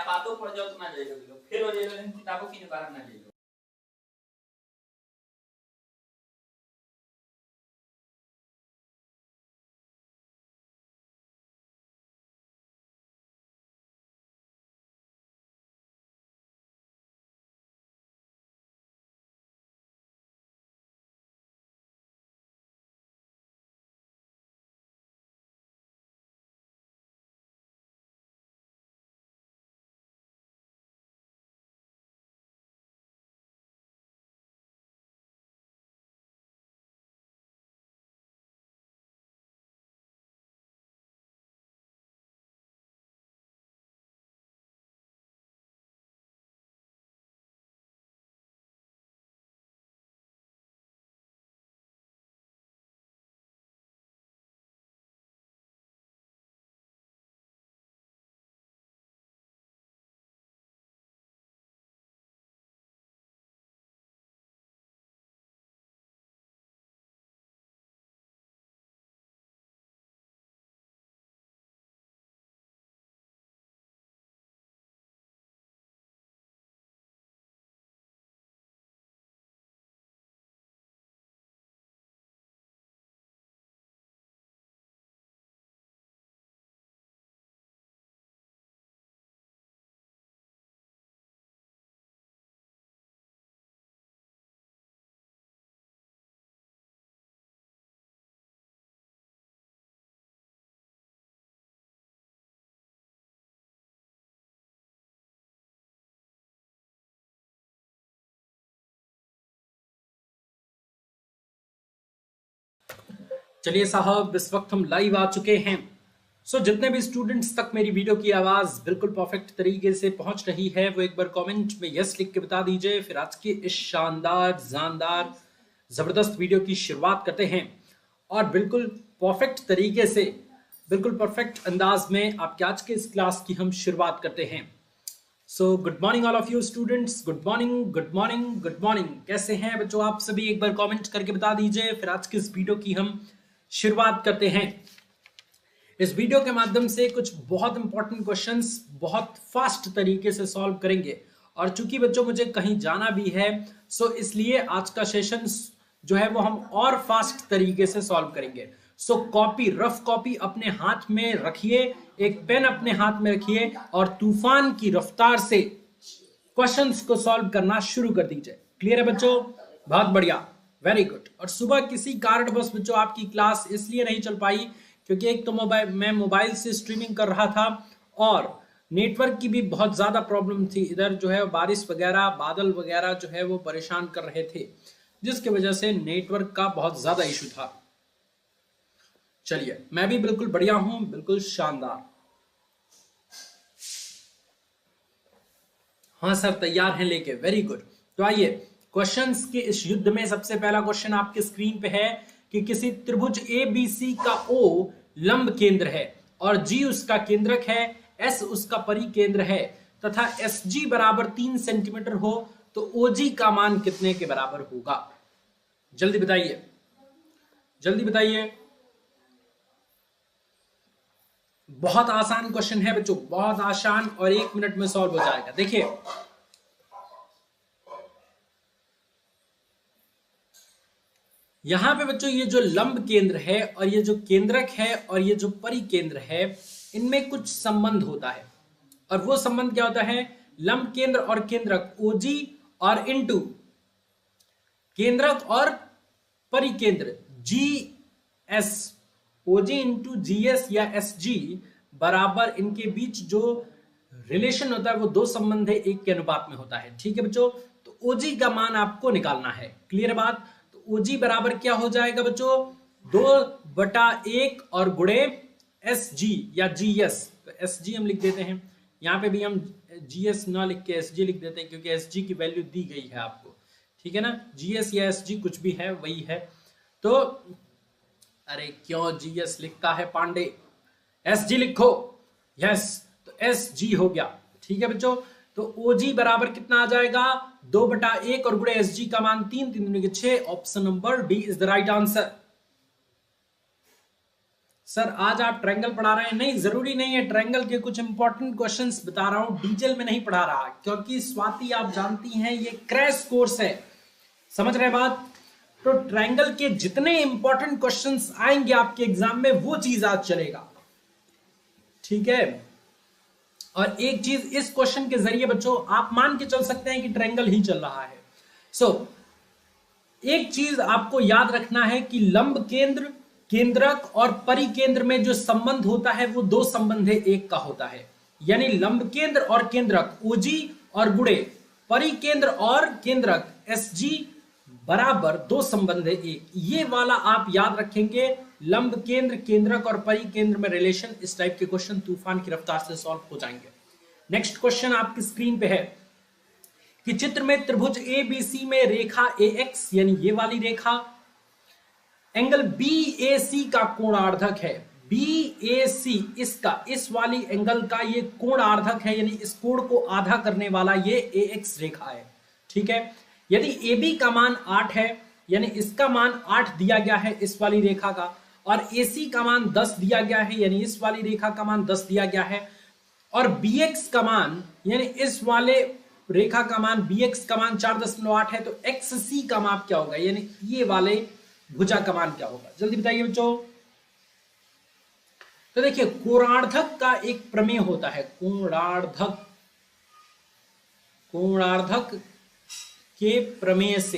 आप आतो पढ़ जाओ तो ना ले लो, फिर हो ले लो, किताबों की दुकान ना ले लो। चलिए साहब, इस वक्त हम लाइव आ चुके हैं। जितने भी स्टूडेंट्स तक मेरी वीडियो की आवाज बिल्कुल परफेक्ट तरीके से पहुंच रही है, वो एक बार कमेंट में यस लिख के बता दीजिए। फिर आज की इस शानदार जानदार जबरदस्त वीडियो की शुरुआत करते हैं और बिल्कुल परफेक्ट तरीके से, बिल्कुल परफेक्ट अंदाज में आपके आज के इस क्लास की हम शुरुआत करते हैं। Good morning all of you students, good morning good morning good morning. कैसे हैं बच्चों आप सभी? एक बार कमेंट करके बता दीजिए। फिर आज की इस वीडियो की हम शुरुआत करते हैं। इस वीडियो के माध्यम से कुछ बहुत इंपॉर्टेंट क्वेश्चंस बहुत फास्ट तरीके से सॉल्व करेंगे। और चूंकि बच्चों मुझे कहीं जाना भी है, इसलिए आज का सेशन जो है वो हम और फास्ट तरीके से सॉल्व करेंगे। कॉपी, रफ कॉपी अपने हाथ में रखिए, एक पेन अपने हाथ में रखिए और तूफान की रफ्तार से क्वेश्चंस को सॉल्व करना शुरू कर दीजिए। क्लियर है बच्चों? बहुत बढ़िया, वेरी गुड। और सुबह किसी कारणवश बच्चों आपकी क्लास इसलिए नहीं चल पाई क्योंकि एक तो मैं मोबाइल से स्ट्रीमिंग कर रहा था और नेटवर्क की भी बहुत ज्यादा प्रॉब्लम थी। इधर जो है बारिश वगैरह, बादल वगैरह जो है वो परेशान कर रहे थे, जिसकी वजह से नेटवर्क का बहुत ज्यादा इशू था। चलिए, मैं भी बिल्कुल बढ़िया हूं, बिल्कुल शानदार। हाँ सर, तैयार हैं लेके, वेरी गुड। तो आइए, क्वेश्चंस के इस युद्ध में सबसे पहला क्वेश्चन आपके स्क्रीन पे है कि किसी त्रिभुज ABC का O लंब केंद्र है और G उसका केंद्रक है, S उसका परिकेंद्र है तथा SG बराबर 3 सेंटीमीटर हो तो OG का मान कितने के बराबर होगा? जल्दी बताइए, जल्दी बताइए। बहुत आसान क्वेश्चन है बच्चों, बहुत आसान, और 1 मिनट में सॉल्व हो जाएगा। देखिए, यहां पे बच्चों ये जो लंब केंद्र है और ये जो केंद्रक है और ये जो परिकेंद्र है, इनमें कुछ संबंध होता है। और वो संबंध क्या होता है? लंब केंद्र और केंद्रक OG और इनटू केंद्रक और परिकेंद्र GS, OG इंटू GS या SG बराबर, इनके बीच जो रिलेशन होता है वो दो संबंध है, एक के अनुपात में होता है। ठीक है बच्चों? तो OG का मान आपको निकालना है। क्लियर है बात? तो OG बराबर क्या हो जाएगा बच्चों? 2/1 और गुणे SG या GS। तो SG हम लिख देते हैं, यहां पे भी हम GS ना लिख के SG लिख देते हैं क्योंकि SG की वैल्यू दी गई है आपको। ठीक है ना? GS या SG कुछ भी है, वही है। तो अरे क्यों GS लिखता है पांडे? SG लिखो। यस, तो SG हो गया। ठीक है बच्चों? तो OG बराबर कितना आ जाएगा? 2/1 और गुणे SG का मान 3, 3 दूनी के 6। Option number D is the right answer. Sir आज आप ट्रायंगल पढ़ा रहे हैं? नहीं, जरूरी नहीं है। ट्रायंगल के कुछ इंपॉर्टेंट क्वेश्चंस बता रहा हूं, डिटेल में नहीं पढ़ा रहा, क्योंकि स्वाति आप जानती हैं ये क्रैश कोर्स है। समझ रहे बात? तो ट्रायंगल के जितने इंपॉर्टेंट क्वेश्चंस आएंगे आपके एग्जाम में वो चीज आज चलेगा, ठीक है। और एक चीज इस क्वेश्चन के जरिए बच्चों आप मान के चल सकते हैं कि ट्रायंगल ही चल रहा है। एक चीज आपको याद रखना है कि लंब केंद्र, केंद्रक और परिकेंद्र में जो संबंध होता है वो दो संबंध एक का होता है। यानी लंब केंद्र और केंद्रक ओजी और गुणे, परिकेंद्र और केंद्रक एसजी बराबर दो संबंध एक। ये वाला आप याद रखेंगे। लंब केंद्र, केंद्रक और परिकेंद्र में रिलेशन, इस टाइप के क्वेश्चन तूफान की रफ्तार से सॉल्व हो जाएंगे। नेक्स्ट क्वेश्चन आपकी स्क्रीन पे है कि चित्र में त्रिभुज एबीसी में रेखा AX यानी ये वाली रेखा एंगल BAC का कोणार्धक है। BAC इसका, इस वाली एंगल का ये कोणार्धक है, यानी इस कोण को आधा करने वाला ये AX रेखा है, ठीक है। यदि AB का मान 8 है, यानी इसका मान 8 दिया गया है इस वाली रेखा का, और AC का मान 10 दिया गया है, यानी इस वाली रेखा का मान 10 दिया गया है, और BX का मान यानी इस वाले रेखा का मान BX का मान 4.8 है, तो XC का मान क्या होगा, यानी ये वाले भुजा का मान क्या होगा? जल्दी बताइए बच्चों। तो देखिए कोणार्धक का एक प्रमेय होता है, कोणार्धक के प्रमेय से,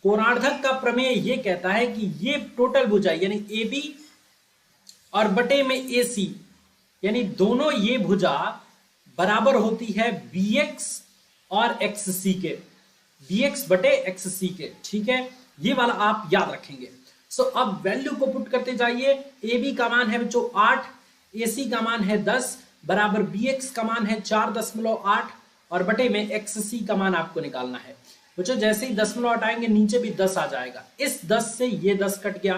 कोणार्धक का प्रमेय ये कहता है कि ये टोटल भुजा यानी AB और बटे में AC, यानी दोनों ये भुजा बराबर होती है BX और XC के, BX बटे XC के, ठीक है। ये वाला आप याद रखेंगे। अब वैल्यू को पुट करते जाइए। AB का मान है बच्चों 8, AC का मान है 10, बराबर BX का मान है 4.8 और बटे में XC का मान आपको निकालना है। बच्चों जैसे ही दशमलव हटाएंगे नीचे भी 10 आ जाएगा, इस 10 से ये 10 कट गया,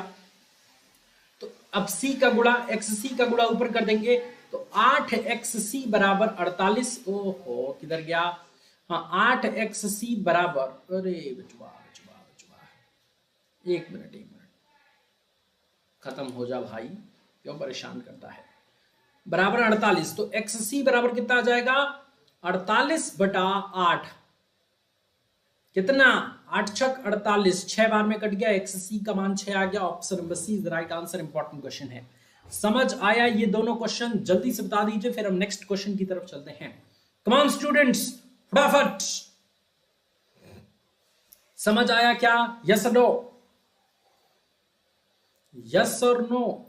तो अब C का गुणा XC का गुणा ऊपर कर देंगे, तो 8XC बराबर 48। ओहो किधर गया? हाँ 8XC बराबर, अरे बचवा एक मिनट खत्म हो जा भाई, क्यों परेशान करता है। बराबर 48, तो XC बराबर कितना आ जाएगा? 48 बटा 8, कितना? 8 छक 48, 6 बार में कट गया, XC का मान 6 आ गया। Option number C is right answer. Important question है। समझ आया ये दोनों क्वेश्चन? जल्दी से बता दीजिए, फिर हम नेक्स्ट क्वेश्चन की तरफ चलते हैं। कम ऑन स्टूडेंट्स, फटाफट। समझ आया क्या? यस और नो? यस और नो?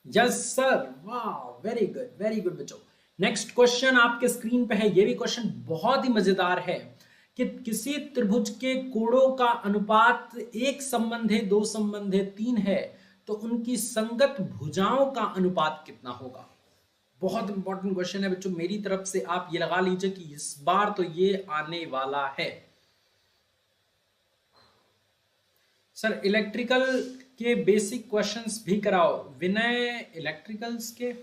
यस सर, वाह वेरी गुड बच्चों। नेक्स्ट क्वेश्चन आपके स्क्रीन पे है। ये भी क्वेश्चन बहुत ही मजेदार है कि किसी त्रिभुज के कोणों का अनुपात 1 संबंध है 2 संबंध है 3 है, तो उनकी संगत भुजाओं का अनुपात कितना होगा? बहुत इंपॉर्टेंट क्वेश्चन है बच्चों। मेरी तरफ से आप ये लगा लीजिए कि इस बार तो ये आने वाला है। सर इलेक्ट्रिकल के बेसिक क्वेश्चंस भी कराओ। विनय इलेक्ट्रिकल्स के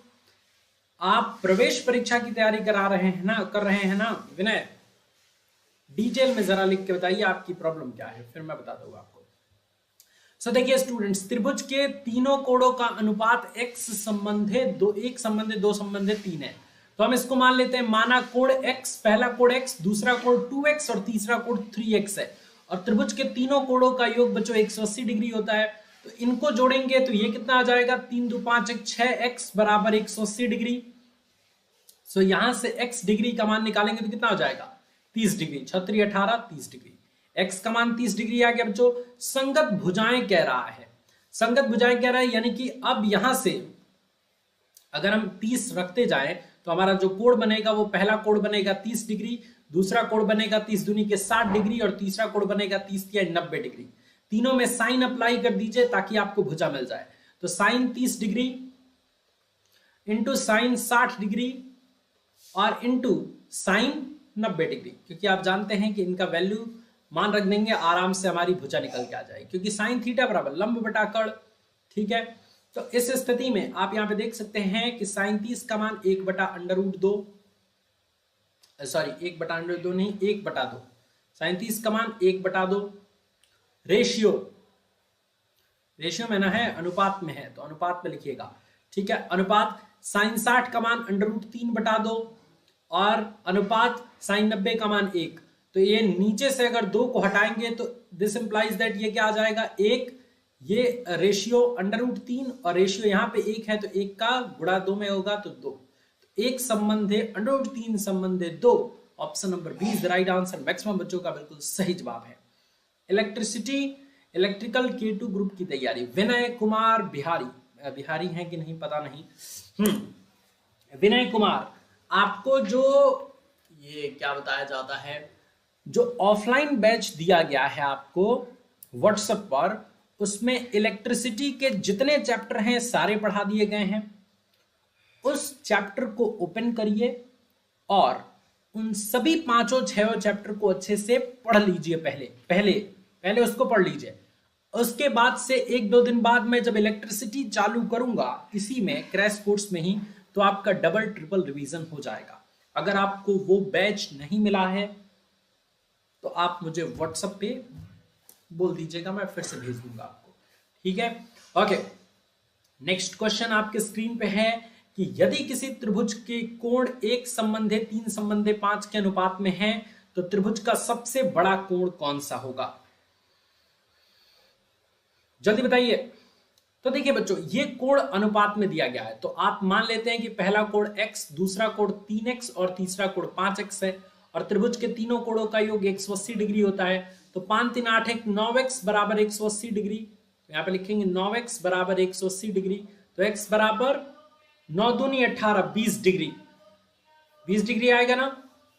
आप प्रवेश परीक्षा की तैयारी कर रहे हैं ना विनय? डिटेल में जरा लिख के बताइए आपकी प्रॉब्लम क्या है, फिर मैं बता दूंगा आपको। सो देखिए स्टूडेंट्स, त्रिभुज के तीनों कोणों का अनुपात x संबंध है 2, 1 संबंध है 2 संबंध है 3 है। तो हम इसको मान लेते हैं, माना कोण x, पहला कोण x, दूसरा कोण 2x और तीसरा कोण 3x है। और त्रिभुज के तीनों कोणों का योग बच्चों 180 डिग्री होता है। तो इनको जोड़ेंगे तो ये कितना आ जाएगा? 3 2 5 1 6x बराबर 180 डिग्री। सो यहां से x डिग्री का मान निकालेंगे तो कितना हो जाएगा? 30 डिग्री। 36 18 30 डिग्री। x का मान 30 डिग्री आ गया बच्चों। संगत भुजाएं कह रहा है, संगत भुजाएं कह रहा है, यानी कि अब यहां से अगर हम 30 रखते जाएं तो हमारा जो कोण बनेगा वो पहला कोण बनेगा 30 डिग्री, दूसरा कोण बनेगा 30 दूनी के 60 डिग्री और तीसरा कोण बनेगा 30 या 90 डिग्री। तीनों में साइन अप्लाई कर दीजिए ताकि आपको भुजा मिल जाए। तो sine 30 degree into sine 60 degree और इंटू साइन 90 डिग्री, क्योंकि आप जानते हैं कि इनका वैल्यू मान रख देंगे, आराम से हमारी भुजा निकल के आ जाएगी, क्योंकि साइन थीटा बराबर लंब बटा कर्ण, ठीक है। तो इस स्थिति में आप यहां पे देख सकते हैं कि साइन 30 का मान 1 बटा √2, सॉरी 1 बटा √2 नहीं 1 बटा 2, साइन 30 का मान 1 बटा 2 रेशियो रेशियो में ना है, अनुपात में है, तो अनुपात में लिखिएगा। ठीक है, अनुपात sin 60 का मान √3/2 और अनुपात sin 90 का मान 1। तो ये नीचे से अगर 2 को हटाएंगे तो दिस इंप्लाइज दैट ये क्या आ जाएगा 1। ये रेशियो √3 और रेशियो यहाँ पे 1 है, तो 1 का गुणा 2 में होगा तो 2। तो 1 संबंधे √3 संबंधे 2। Option number B is the right answer. Maximum बच्चों का बिल्कुल सही जवाब है। इलेक्ट्रिकल K2 ग्रुप की तैयारी, विनय कुमार बिहारी हैं कि नहीं पता नहीं। विनय कुमार, आपको जो ये क्या बताया जाता है, जो ऑफलाइन बैच दिया गया है आपको व्हाट्सएप पर, उसमें इलेक्ट्रिसिटी के जितने चैप्टर हैं सारे पढ़ा दिए गए हैं। उस चैप्टर को ओपन करिए और उन सभी 5-6 चैप्टर को अच्छे से पढ़ लीजिए। पहले उसको पढ़ लीजिए। उसके बाद से 1-2 दिन बाद में जब इलेक्ट्रिसिटी चालू करूंगा इसी में क्रैश कोर्स में ही, तो आपका डबल ट्रिपल रिवीजन हो जाएगा। अगर आपको वो बैच नहीं मिला है तो आप मुझे व्हाट्सएप पे बोल दीजिएगा, मैं फिर से भेज दूंगा आपको। ठीक है, ओके। नेक्स्ट क्वेश्चन आपके स्क्रीन पे है कि यदि किसी त्रिभुज के कोण 1 संबंधे 3 संबंधे 5 के अनुपात में है तो त्रिभुज का सबसे बड़ा कोण कौन सा होगा? जल्दी बताइए। तो देखिए बच्चों, ये कोण अनुपात में दिया गया है, तो आप मान लेते हैं कि पहला कोण x, दूसरा कोण 3x और तीसरा कोण 5x है, और त्रिभुज के तीनों कोणों का योग 180 डिग्री होता है। तो 5 3 8 1 9x बराबर 180 डिग्री। तो यहाँ पे लिखेंगे 9x बराबर 180 डिग्री। तो x बराबर 9 दूनी 18 20 डिग्री, 20 डिग्री आएगा ना,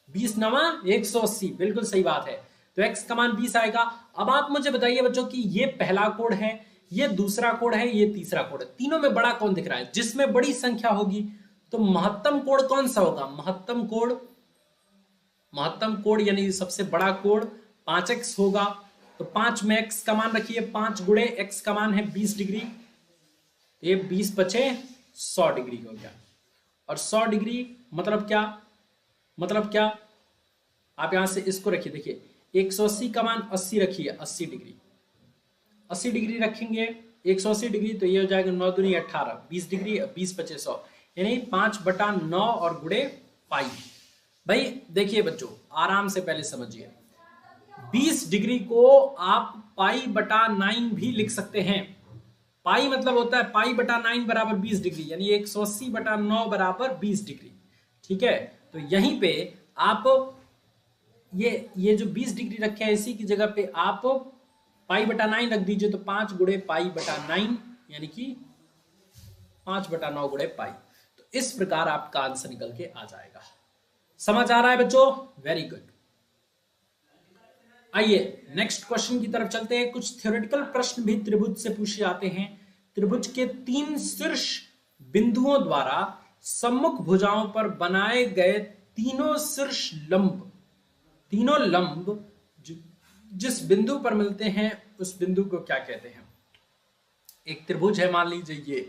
20 9 180, बिल्कुल सही बात है। तो x का मान 20 आएगा। अब आप मुझे बताइए बच्चों कि ये पहला कोण है, ये दूसरा कोण है, ये तीसरा कोण है, तीनों में बड़ा कौन दिख रहा है? जिसमें बड़ी संख्या होगी तो महत्तम कोण कौन सा होगा? महत्तम कोण यानी सबसे बड़ा कोण 5x होगा। तो 5 में x का मान रखिए, 5 गुणे x का मान है 20 डिग्री, ये 20 बचे 100 डिग्री हो गया। और 100 डिग्री मतलब क्या? आप यहां से इसको रखिए, देखिए 180 का मान 80 रखिए, 80 डिग्री, 80 डिग्री रखेंगे 180 डिग्री, तो ये हो जाएगा 9 दूनी 18 20 डिग्री, 20 बचे 100, यानी 5/9 और गुणे पाई। भाई देखिए बच्चों, आराम से पहले समझिए, 20 डिग्री को आप पाई/9 भी लिख सकते हैं। पाई मतलब होता है पाई/9 बराबर 20 डिग्री, यानी 180/9 बराबर 20 डिग्री। ठीक है, तो यहीं पे आप ये जो 20 डिग्री रखे हैं इसी की जगह पे आप पाई/9 रख दीजिए, तो 5 गुणे पाई/9 यानी कि 5/9 गुणे पाई। तो इस प्रकार आपका आंसर निकल के आ जाएगा। समझ आ रहा है बच्चों? Very good. आइए नेक्स्ट क्वेश्चन की तरफ चलते हैं। कुछ थ्योरेटिकल प्रश्न भी त्रिभुज से पूछे जाते हैं। त्रिभुज के 3 शीर्ष बिंदुओं द्वारा सम्मुख भुजाओं पर बनाए गए तीनों शीर्ष लंब, तीनों लंब जिस बिंदु पर मिलते हैं उस बिंदु को क्या कहते हैं? एक त्रिभुज है, मान लीजिए ये,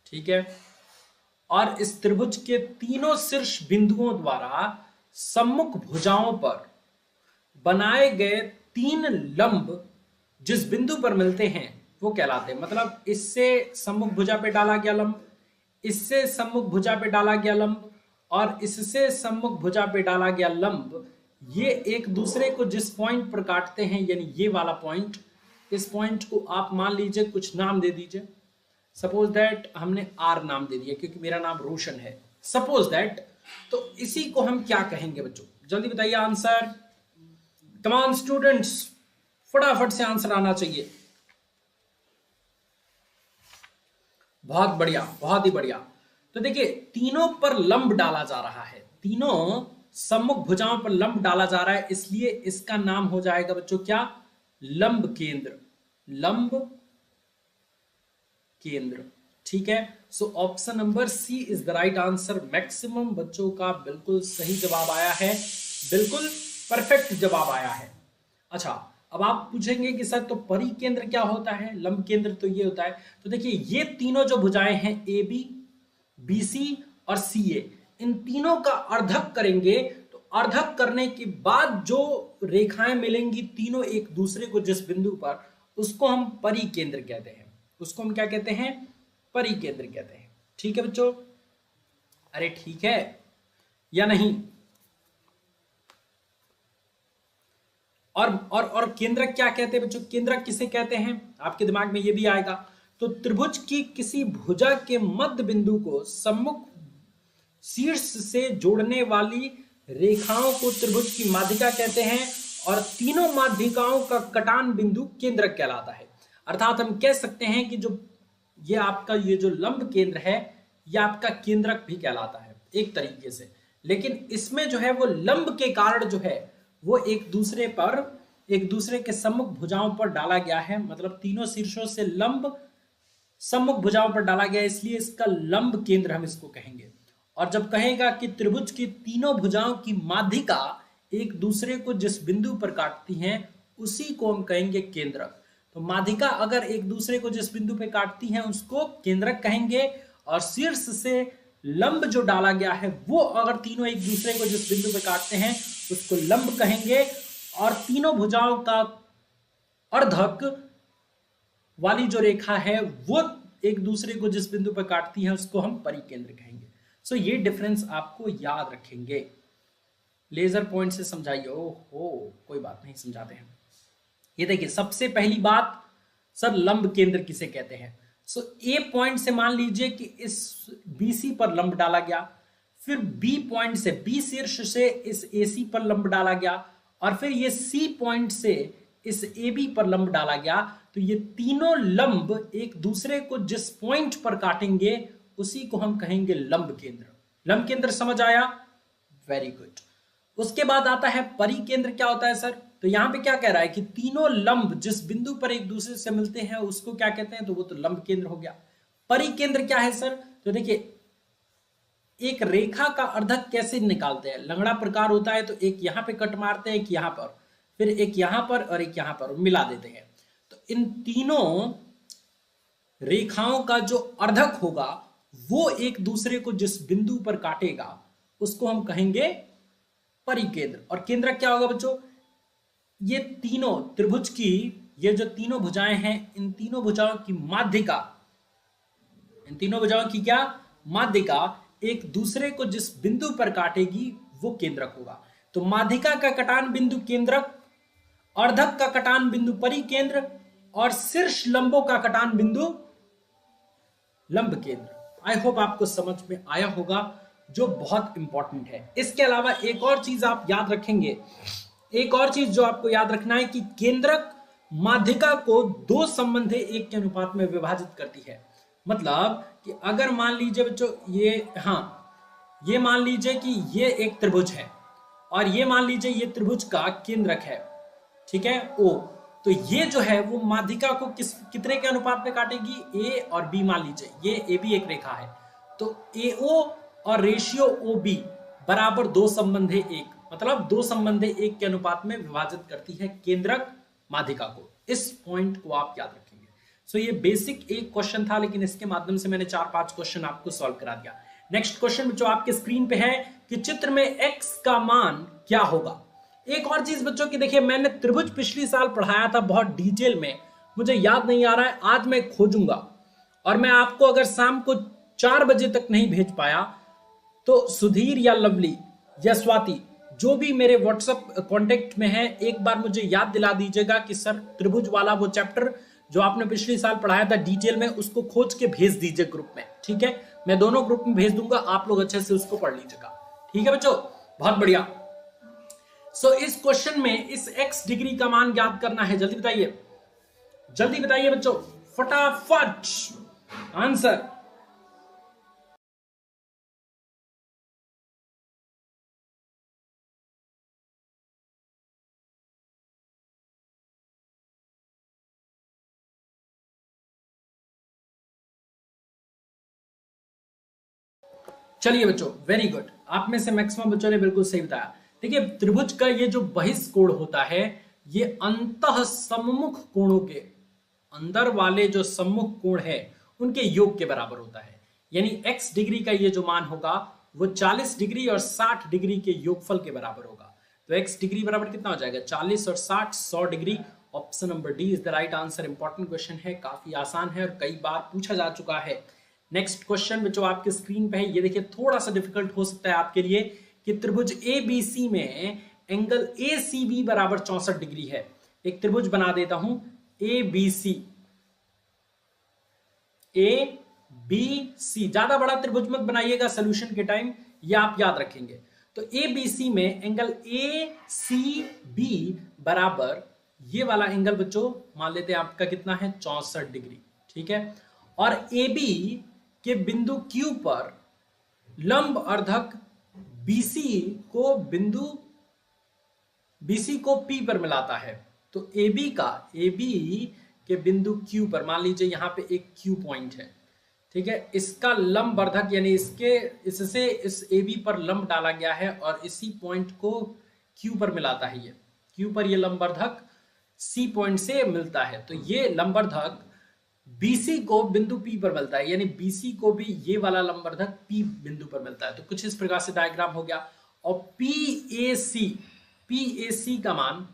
ठीक है, और इस त्रिभुज के तीनों शीर्ष बिंदुओं द्वारा सम्मुख भुजाओं पर बनाए गए 3 लंब जिस बिंदु पर मिलते हैं वो कहलाते हैं। मतलब इससे सम्मुख भुजा पे डाला गया लंब, इससे सम्मुख भुजा पे डाला गया लंब और इससे सम्मुख भुजा पे डाला गया लंब, ये एक दूसरे को जिस पॉइंट पर काटते हैं, यानी ये वाला पॉइंट, इस पॉइंट को आप मान लीजिए कुछ नाम दे दीजिए। सपोज दैट हमने आर नाम दे दिया क्योंकि मेरा नाम रोशन है, सपोज दैट। तो इसी को हम क्या कहेंगे बच्चों? जल्दी बताइए आंसर। कमान स्टूडेंट्स, फटाफट से आंसर आना चाहिए। बहुत बढ़िया, बहुत ही बढ़िया। तो देखिए तीनों पर लंब डाला जा रहा है, तीनों सम्मुख भुजाओं पर लंब डाला जा रहा है, इसलिए इसका नाम हो जाएगा बच्चों क्या? लंब केंद्र, लंब केंद्र। ठीक है, so option number C is the right answer. Maximum बच्चों का बिल्कुल सही जवाब आया है, बिल्कुल परफेक्ट जवाब आया है। अच्छा, अब आप पूछेंगे कि सर तो परिकेंद्र क्या होता है? लंब केंद्र तो ये होता है। तो देखिए ये तीनों जो भुजाएं हैं ए बी, बी सी और सी ए, इन तीनों का अर्धक करेंगे, तो अर्धक करने के बाद जो रेखाएं मिलेंगी तीनों एक दूसरे को जिस बिंदु पर, उसको हम परिकेंद्र कहते हैं। उसको हम क्या कहते हैं, परिकेंद्र कहते हैं। ठीक है बच्चों, अरे ठीक है या नहीं? और केंद्रक क्या कहते हैं बच्चों? केंद्रक किसे कहते हैं, आपके दिमाग में ये भी आएगा। तो त्रिभुज की किसी भुजा के मध्य बिंदु को सम्मुख शीर्ष से जोड़ने वाली रेखाओं को त्रिभुज की माध्यिका कहते हैं, और तीनों माध्यिकाओं का कटान बिंदु केंद्रक कहलाता है। अर्थात हम कह सकते हैं कि जो ये आपका ये जो लंब केंद्र है, ये आपका केंद्रक भी कहलाता है एक तरीके से। लेकिन इसमें जो है वो लंब के कारण जो है वो एक दूसरे के सम्मुख भुजाओं पर डाला गया है, मतलब तीनों शीर्षों से लंब सम्मुख भुजाओं पर डाला गया है, इसलिए इसका लंब केंद्र हम इसको कहेंगे। और जब कहेगा कि त्रिभुज की तीनों भुजाओं की माध्यिका एक दूसरे को जिस बिंदु पर काटती हैं उसी को हम कहेंगे केंद्रक। तो माध्यिका अगर एक दूसरे को जिस बिंदु पे काटती हैं उसको केंद्रक कहेंगे, और शीर्ष से लंब जो डाला गया है वो अगर तीनों एक दूसरे को जिस बिंदु पे काटते हैं उसको लंब कहेंगे, और तीनों भुजाओं का अर्धक वाली जो रेखा है वो एक दूसरे को जिस बिंदु पर काटती है उसको हम परिकेंद्र कहेंगे। सो ये डिफरेंस आपको याद रखेंगे। लेजर पॉइंट से समझाइए। ओहो कोई बात नहीं, समझाते हैं। ये देखिए, सबसे पहली बात सर, लंब केंद्र किसे कहते हैं? सो ए पॉइंट से मान लीजिए कि इस बीसी पर लंब डाला गया, फिर बी पॉइंट से, बी शीर्ष से इस एसी पर लंब डाला गया, और फिर ये सी पॉइंट से इस AB पर लंब डाला गया। तो ये तीनों लंब एक दूसरे को जिस पॉइंट पर काटेंगे उसी को हम कहेंगे लंब केंद्र। लंब केंद्र समझ आया? Very good. उसके बाद आता है परिकेंद्र। क्या होता है सर? तो यहां पे क्या कह रहा है कि तीनों लंब जिस बिंदु पर एक दूसरे से मिलते हैं उसको क्या कहते हैं? तो वो तो लंब केंद्र हो गया। परिकेंद्र क्या है सर? तो देखिए, एक रेखा का अर्धक कैसे निकालते हैं? लंगड़ा प्रकार होता है, तो एक यहां पे कट मारते हैं, एक यहां पर, फिर एक यहां पर और एक यहां पर मिला देते हैं। तो इन तीनों रेखाओं का जो अर्धक होगा वो एक दूसरे को जिस बिंदु पर काटेगा उसको हम कहेंगे परिकेंद्र। और केंद्रक क्या होगा बच्चों? ये तीनों त्रिभुज की ये जो तीनों भुजाएं हैं, इन तीनों भुजाओं की माध्यिका, इन तीनों भुजाओं की क्या माध्यिका एक दूसरे को जिस बिंदु पर काटेगी वो केंद्रक होगा। तो माध्यिका का कटान बिंदु केंद्रक, अर्धक का कटान बिंदु परिकेंद्र, और शीर्ष लंबों का कटान बिंदु लंब केंद्र। आई होप आपको समझ में आया होगा, जो बहुत इंपॉर्टेंट है। इसके अलावा एक और चीज आप याद रखेंगे, एक और चीज जो आपको याद रखना है कि केंद्रक माध्यिका को दो संबंधे एक के अनुपात में विभाजित करती है। मतलब कि अगर मान लीजिए बच्चों ये मान लीजिए कि ये एक त्रिभुज है, और ये मान लीजिए ये त्रिभुज का केंद्रक है, ठीक है, O। तो ये जो है वो माध्यिका को कितने के अनुपात में काटेगी? A और B। मान लीजिए ये AB एक रेखा है, तो AO और रेशियो OB बराबर दो संबंधे एक, मतलब दो संबंधे एक के अनुपात में विभाजित करती है केंद्रक माध्यिका को। इस पॉइंट को आप याद रखेंगे। सो ये बेसिक एक क्वेश्चन था, लेकिन इसके माध्यम से मैंने 4-5 क्वेश्चन आपको सॉल्व करा दिया। नेक्स्ट क्वेश्चन जो आपके स्क्रीन पे है कि चित्र में x का मान क्या होगा। एक और चीज बच्चों की देखिए, मैंने त्रिभुज पिछली साल पढ़ाया था बहुत डिटेल में, मुझे याद नहीं आ रहा है, आज मैं खोजूंगा, और मैं आपको अगर शाम को 4 बजे तक नहीं भेज पाया तो सुधीर या लवली या स्वाति जो भी मेरे व्हाट्सएप कांटेक्ट में है, एक बार मुझे याद दिला दीजिएगा कि सर त्रिभुज वाला वो चैप्टर जो आपने पिछली साल पढ़ाया था डिटेल में, उसको खोज के भेज दीजिए ग्रुप में। ठीक है, मैं दोनों ग्रुप में भेज दूंगा, आप लोग अच्छे से उसको पढ़ लीजिएगा। ठीक है बच्चों, बहुत बढ़िया। सो इस क्वेश्चन में इस x डिग्री का मान ज्ञात करना है। जल्दी बताइए, जल्दी बताइए बच्चों, फटाफट आंसर। चलिए बच्चों, वेरी गुड, आप में से मैक्सिमम बच्चों ने बिल्कुल सही बताया। देखिए, त्रिभुज का ये जो बहिष्कोण होता है, ये अंतः सम्मुख कोणों के अंदर वाले जो सम्मुख कोण है उनके योग के बराबर होता है। यानी x डिग्री का ये जो मान होगा वो 40 डिग्री और 60 डिग्री के योगफल के बराबर होगा। तो x डिग्री बराबर कितना हो जाएगा? 40 और 60, 100 degree, option number D is the right answer. Important question है, काफी आसान है और कई बार पूछा जा चुका है। नेक्स्ट क्वेश्चन जो आपके स्क्रीन पे है, ये देखिए थोड़ा सा डिफिकल्ट हो सकता है आपके लिए कि त्रिभुज ABC में एंगल ACB बराबर 64 डिग्री है। एक त्रिभुज बना देता हूं ABC, ABC, ज्यादा बड़ा त्रिभुज मत बनाइएगा सोल्यूशन के टाइम, ये आप याद रखेंगे। तो ABC में एंगल ACB बराबर ये वाला एंगल बच्चों मान लेते हैं आपका कितना है 64 डिग्री, ठीक है। और AB के बिंदु Q पर लंब अर्धक BC को P पर मिलाता है। तो AB के बिंदु Q पर मान लीजिए यहां पे एक Q पॉइंट है, ठीक है। इसका लंब अर्धक यानी इससे इस AB पर लंब डाला गया है और इसी पॉइंट को Q पर मिलाता है। ये Q पर ये लंब अर्धक C पॉइंट से मिलता है। तो ये लंब अर्धक BC को बिंदु P पर मिलता है, यानी BC को भी ये वाला लंब अर्धक P बिंदु पर मिलता है। तो कुछ इस प्रकार से डायग्राम हो गया। और PAC का मान,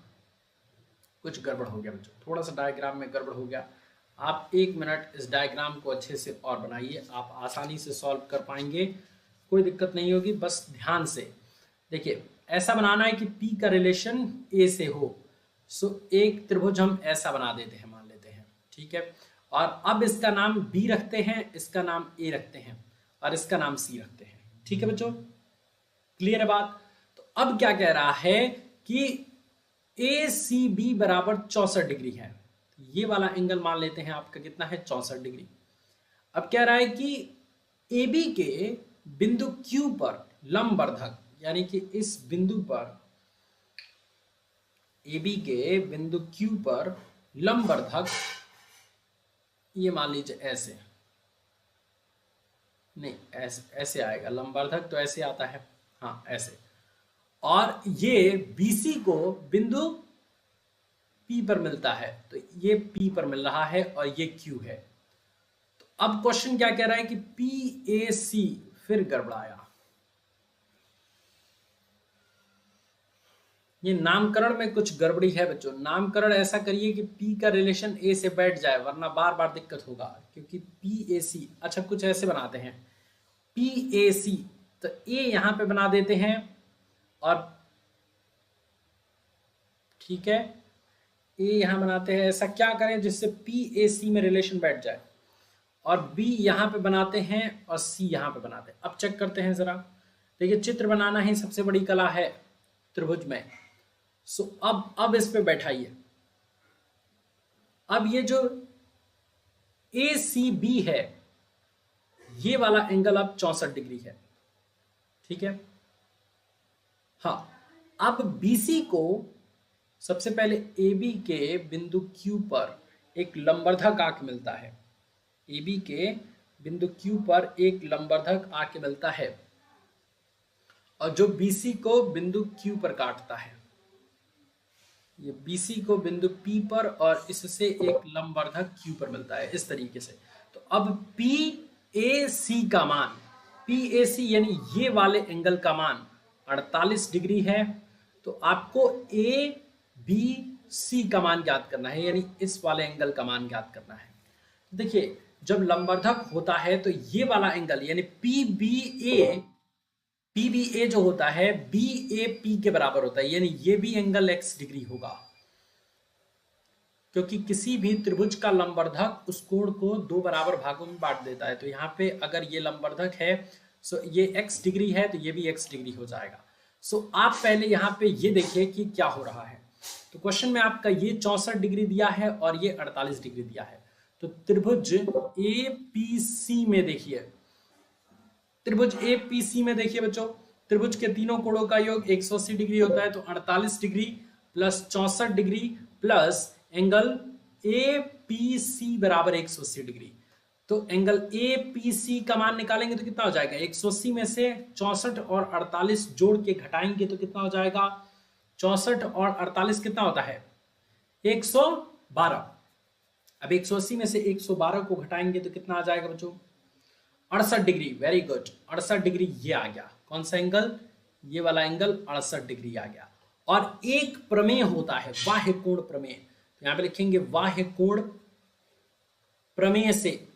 कुछ गड़बड़ हो गया बच्चों, थोड़ा सा डायग्राम में गड़बड़ हो गया। आप 1 मिनट इस डायग्राम को अच्छे से और बनाइए, आप आसानी से सॉल्व कर पाएंगे, कोई दिक्कत नहीं होगी। बस ध्यान से देखिए, ऐसा बनाना है कि P का रिलेशन A से हो। सो एक त्रिभुज हम ऐसा बना देते हैं, मान लेते हैं, ठीक है। और अब इसका नाम B रखते हैं, इसका नाम A रखते हैं और इसका नाम C रखते हैं, ठीक है बच्चों, क्लियर है बात। तो अब क्या कह रहा है कि ACB बराबर 64 डिग्री है। ये वाला एंगल मान लेते हैं आपका कितना है 64 डिग्री। अब कह रहा है कि AB के बिंदु Q पर लंब अर्धक, यानी कि इस बिंदु पर AB के बिंदु Q पर लंब अर्धक, ये मान लीजिए ऐसे, नहीं ऐसे आएगा लंब अर्धक, तो ऐसे आता है, हाँ ऐसे। और ये BC को बिंदु P पर मिलता है, तो ये P पर मिल रहा है और ये Q है। तो अब क्वेश्चन क्या कह रहा है कि PAC, फिर गड़बड़ाया, ये नामकरण में कुछ गड़बड़ी है बच्चों। नामकरण ऐसा करिए कि P का रिलेशन A से बैठ जाए, वरना बार बार दिक्कत होगा। क्योंकि PAC, अच्छा कुछ ऐसे बनाते हैं PAC, तो A यहां पे बना देते हैं और ठीक है, A यहां बनाते हैं। ऐसा क्या करें जिससे PAC में रिलेशन बैठ जाए, और B यहां पे बनाते हैं और C यहां पे बनाते हैं। अब चेक करते हैं जरा, देखिए चित्र बनाना ही सबसे बड़ी कला है त्रिभुज में। सो अब इस पे बैठाइए। अब ये जो ACB है, ये वाला एंगल अब 64 डिग्री है, ठीक है। हाँ, अब BC को सबसे पहले AB के बिंदु Q पर एक लंबर्धक आके मिलता है। AB के बिंदु Q पर एक लंबर्धक आके मिलता है, और जो BC को बिंदु Q पर काटता है। ये BC को बिंदु P पर और इससे एक लंबवर्धक Q पर मिलता है, इस तरीके से। तो अब PAC का मान, PAC यानी ये वाले एंगल का मान 48 डिग्री है। तो आपको ABC का मान ज्ञात करना है, यानी इस वाले एंगल का मान ज्ञात करना है। देखिए जब लंबवर्धक होता है तो ये वाला एंगल यानी PBA जो होता है BAP के बराबर होता है, यानी ये भी एंगल x डिग्री होगा, क्योंकि किसी भी त्रिभुज का लंबवर्धक उस कोण को 2 बराबर भागों में बांट देता है। तो यहाँ पे अगर ये लंबवर्धक है सो ये x डिग्री है, तो ये भी x डिग्री हो जाएगा। सो आप पहले यहाँ पे ये देखिए कि क्या हो रहा है। तो क्वेश्चन में आपका ये 64 डिग्री दिया है और ये 48 डिग्री दिया है। तो त्रिभुज APC में देखिए, त्रिभुज APC में देखिए बच्चों, त्रिभुज के तीनों कोणों का योग 180 डिग्री होता है। तो 48 degree plus 64 degree plus angle APC बराबर 180 डिग्री। तो एंगल APC का मान निकालेंगे तो कितना हो जाएगा, 180 में से 64 और 48 जोड़ के घटाएंगे तो कितना हो जाएगा, 64 और 48 कितना होता है 112। अब 180 में से 112 को घटाएंगे तो कितना आ जाएगा बच्चों, 68 डिग्री। वेरी गुड, 68 डिग्री ये आ गया। कौन सा एंगल, ये वाला एंगल 68 डिग्री आ गया। और एक प्रमेय होता है बाह्य कोण प्रमेय। यहां पे लिखेंगे बाह्य कोण प्रमेय से।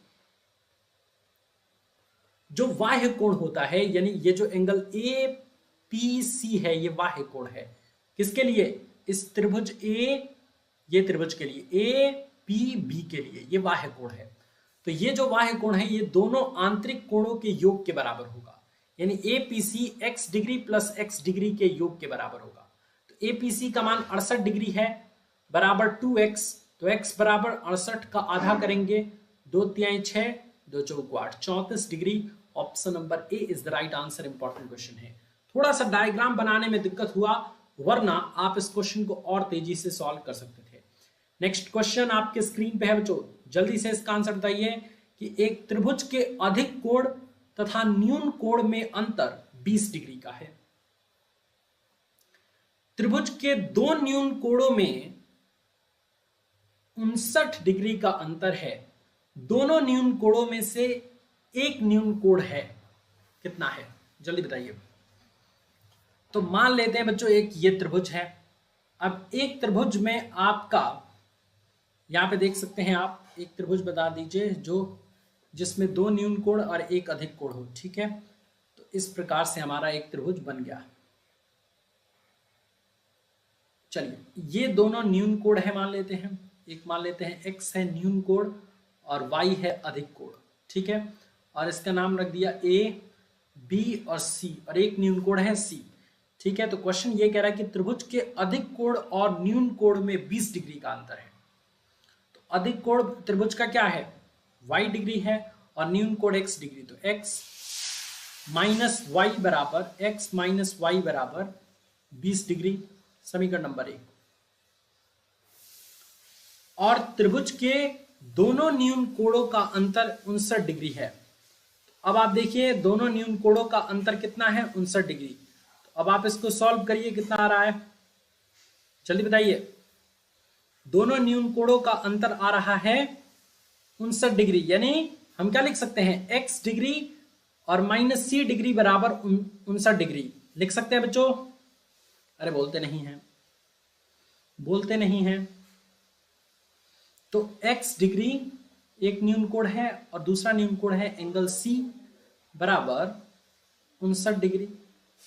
जो बाह्य कोण होता है, यानी ये जो एंगल ए पी सी है, ये बाह्य कोण है। किसके लिए? इस त्रिभुज ए, ये त्रिभुज के लिए, ए पी बी के लिए ये बाह्य कोण है। तो ये जो बाह्य कोण है, ये दोनों आंतरिक कोणों के योग के बराबर होगा, यानी A P C x degree plus x degree के योग के बराबर होगा। तो ए पी सी का मान 68 डिग्री है, बराबर 2x। तो x बराबर 68 का आधा करेंगे, 2 तिहाई 6, 2 चौको 8, 34 degree. Option number A is the right answer. Important question है। थोड़ा सा डायग्राम बनाने में दिक्कत हुआ, वरना आप इस क्वेश्चन को और तेजी से सॉल्व कर सकते थे। नेक्स्ट क्वेश्चन आपके स्क्रीन पे है बच्चों, जल्दी से इसका आंसर बताइए कि एक त्रिभुज के अधिक कोण तथा न्यून कोण में अंतर 20 डिग्री का है। त्रिभुज के दो न्यून कोणों में 59 डिग्री का अंतर है। दोनों न्यून कोणों में से एक न्यून कोण है, कितना है? जल्दी बताइए। तो मान लेते हैं बच्चों एक ये त्रिभुज है। अब एक त्रिभुज में आपका, यहां पे देख सकते हैं आप, एक त्रिभुज बता दीजिए जो जिसमें दो न्यून कोण और एक अधिक कोण हो, ठीक है। तो इस प्रकार से हमारा एक त्रिभुज बन गया। चलिए, ये दोनों न्यून कोण है मान लेते हैं। एक मान लेते हैं x है न्यून कोण और y है अधिक कोण, ठीक है। और इसका नाम रख दिया a, b और c, और एक न्यून कोण है c, ठीक है। तो क्वेश्चन ये कह रहा है कि त्रिभुज के अधिक कोण और न्यून कोण में 20 डिग्री का अंतर है। तो अधिक कोण त्रिभुज का क्या है? y डिग्री है और न्यून कोण x डिग्री। तो x माइनस वाई बराबर 20 डिग्री, समीकरण नंबर 1। और त्रिभुज के दोनों न्यून कोणों का अंतर 59 डिग्री है। तो अब आप देखिए दोनों न्यून कोणों का अंतर कितना है? 59 डिग्री। तो अब आप इसको सॉल्व करिए, कितना आ रहा है जल्दी बताइए। दोनों न्यून कोणों का अंतर आ रहा है 59 डिग्री, यानी हम क्या लिख सकते हैं? x डिग्री और माइनस c डिग्री बराबर 59 डिग्री लिख सकते हैं बच्चों। अरे बोलते नहीं हैं। तो x डिग्री एक न्यून कोण है और दूसरा न्यून कोण है एंगल C बराबर 59 डिग्री।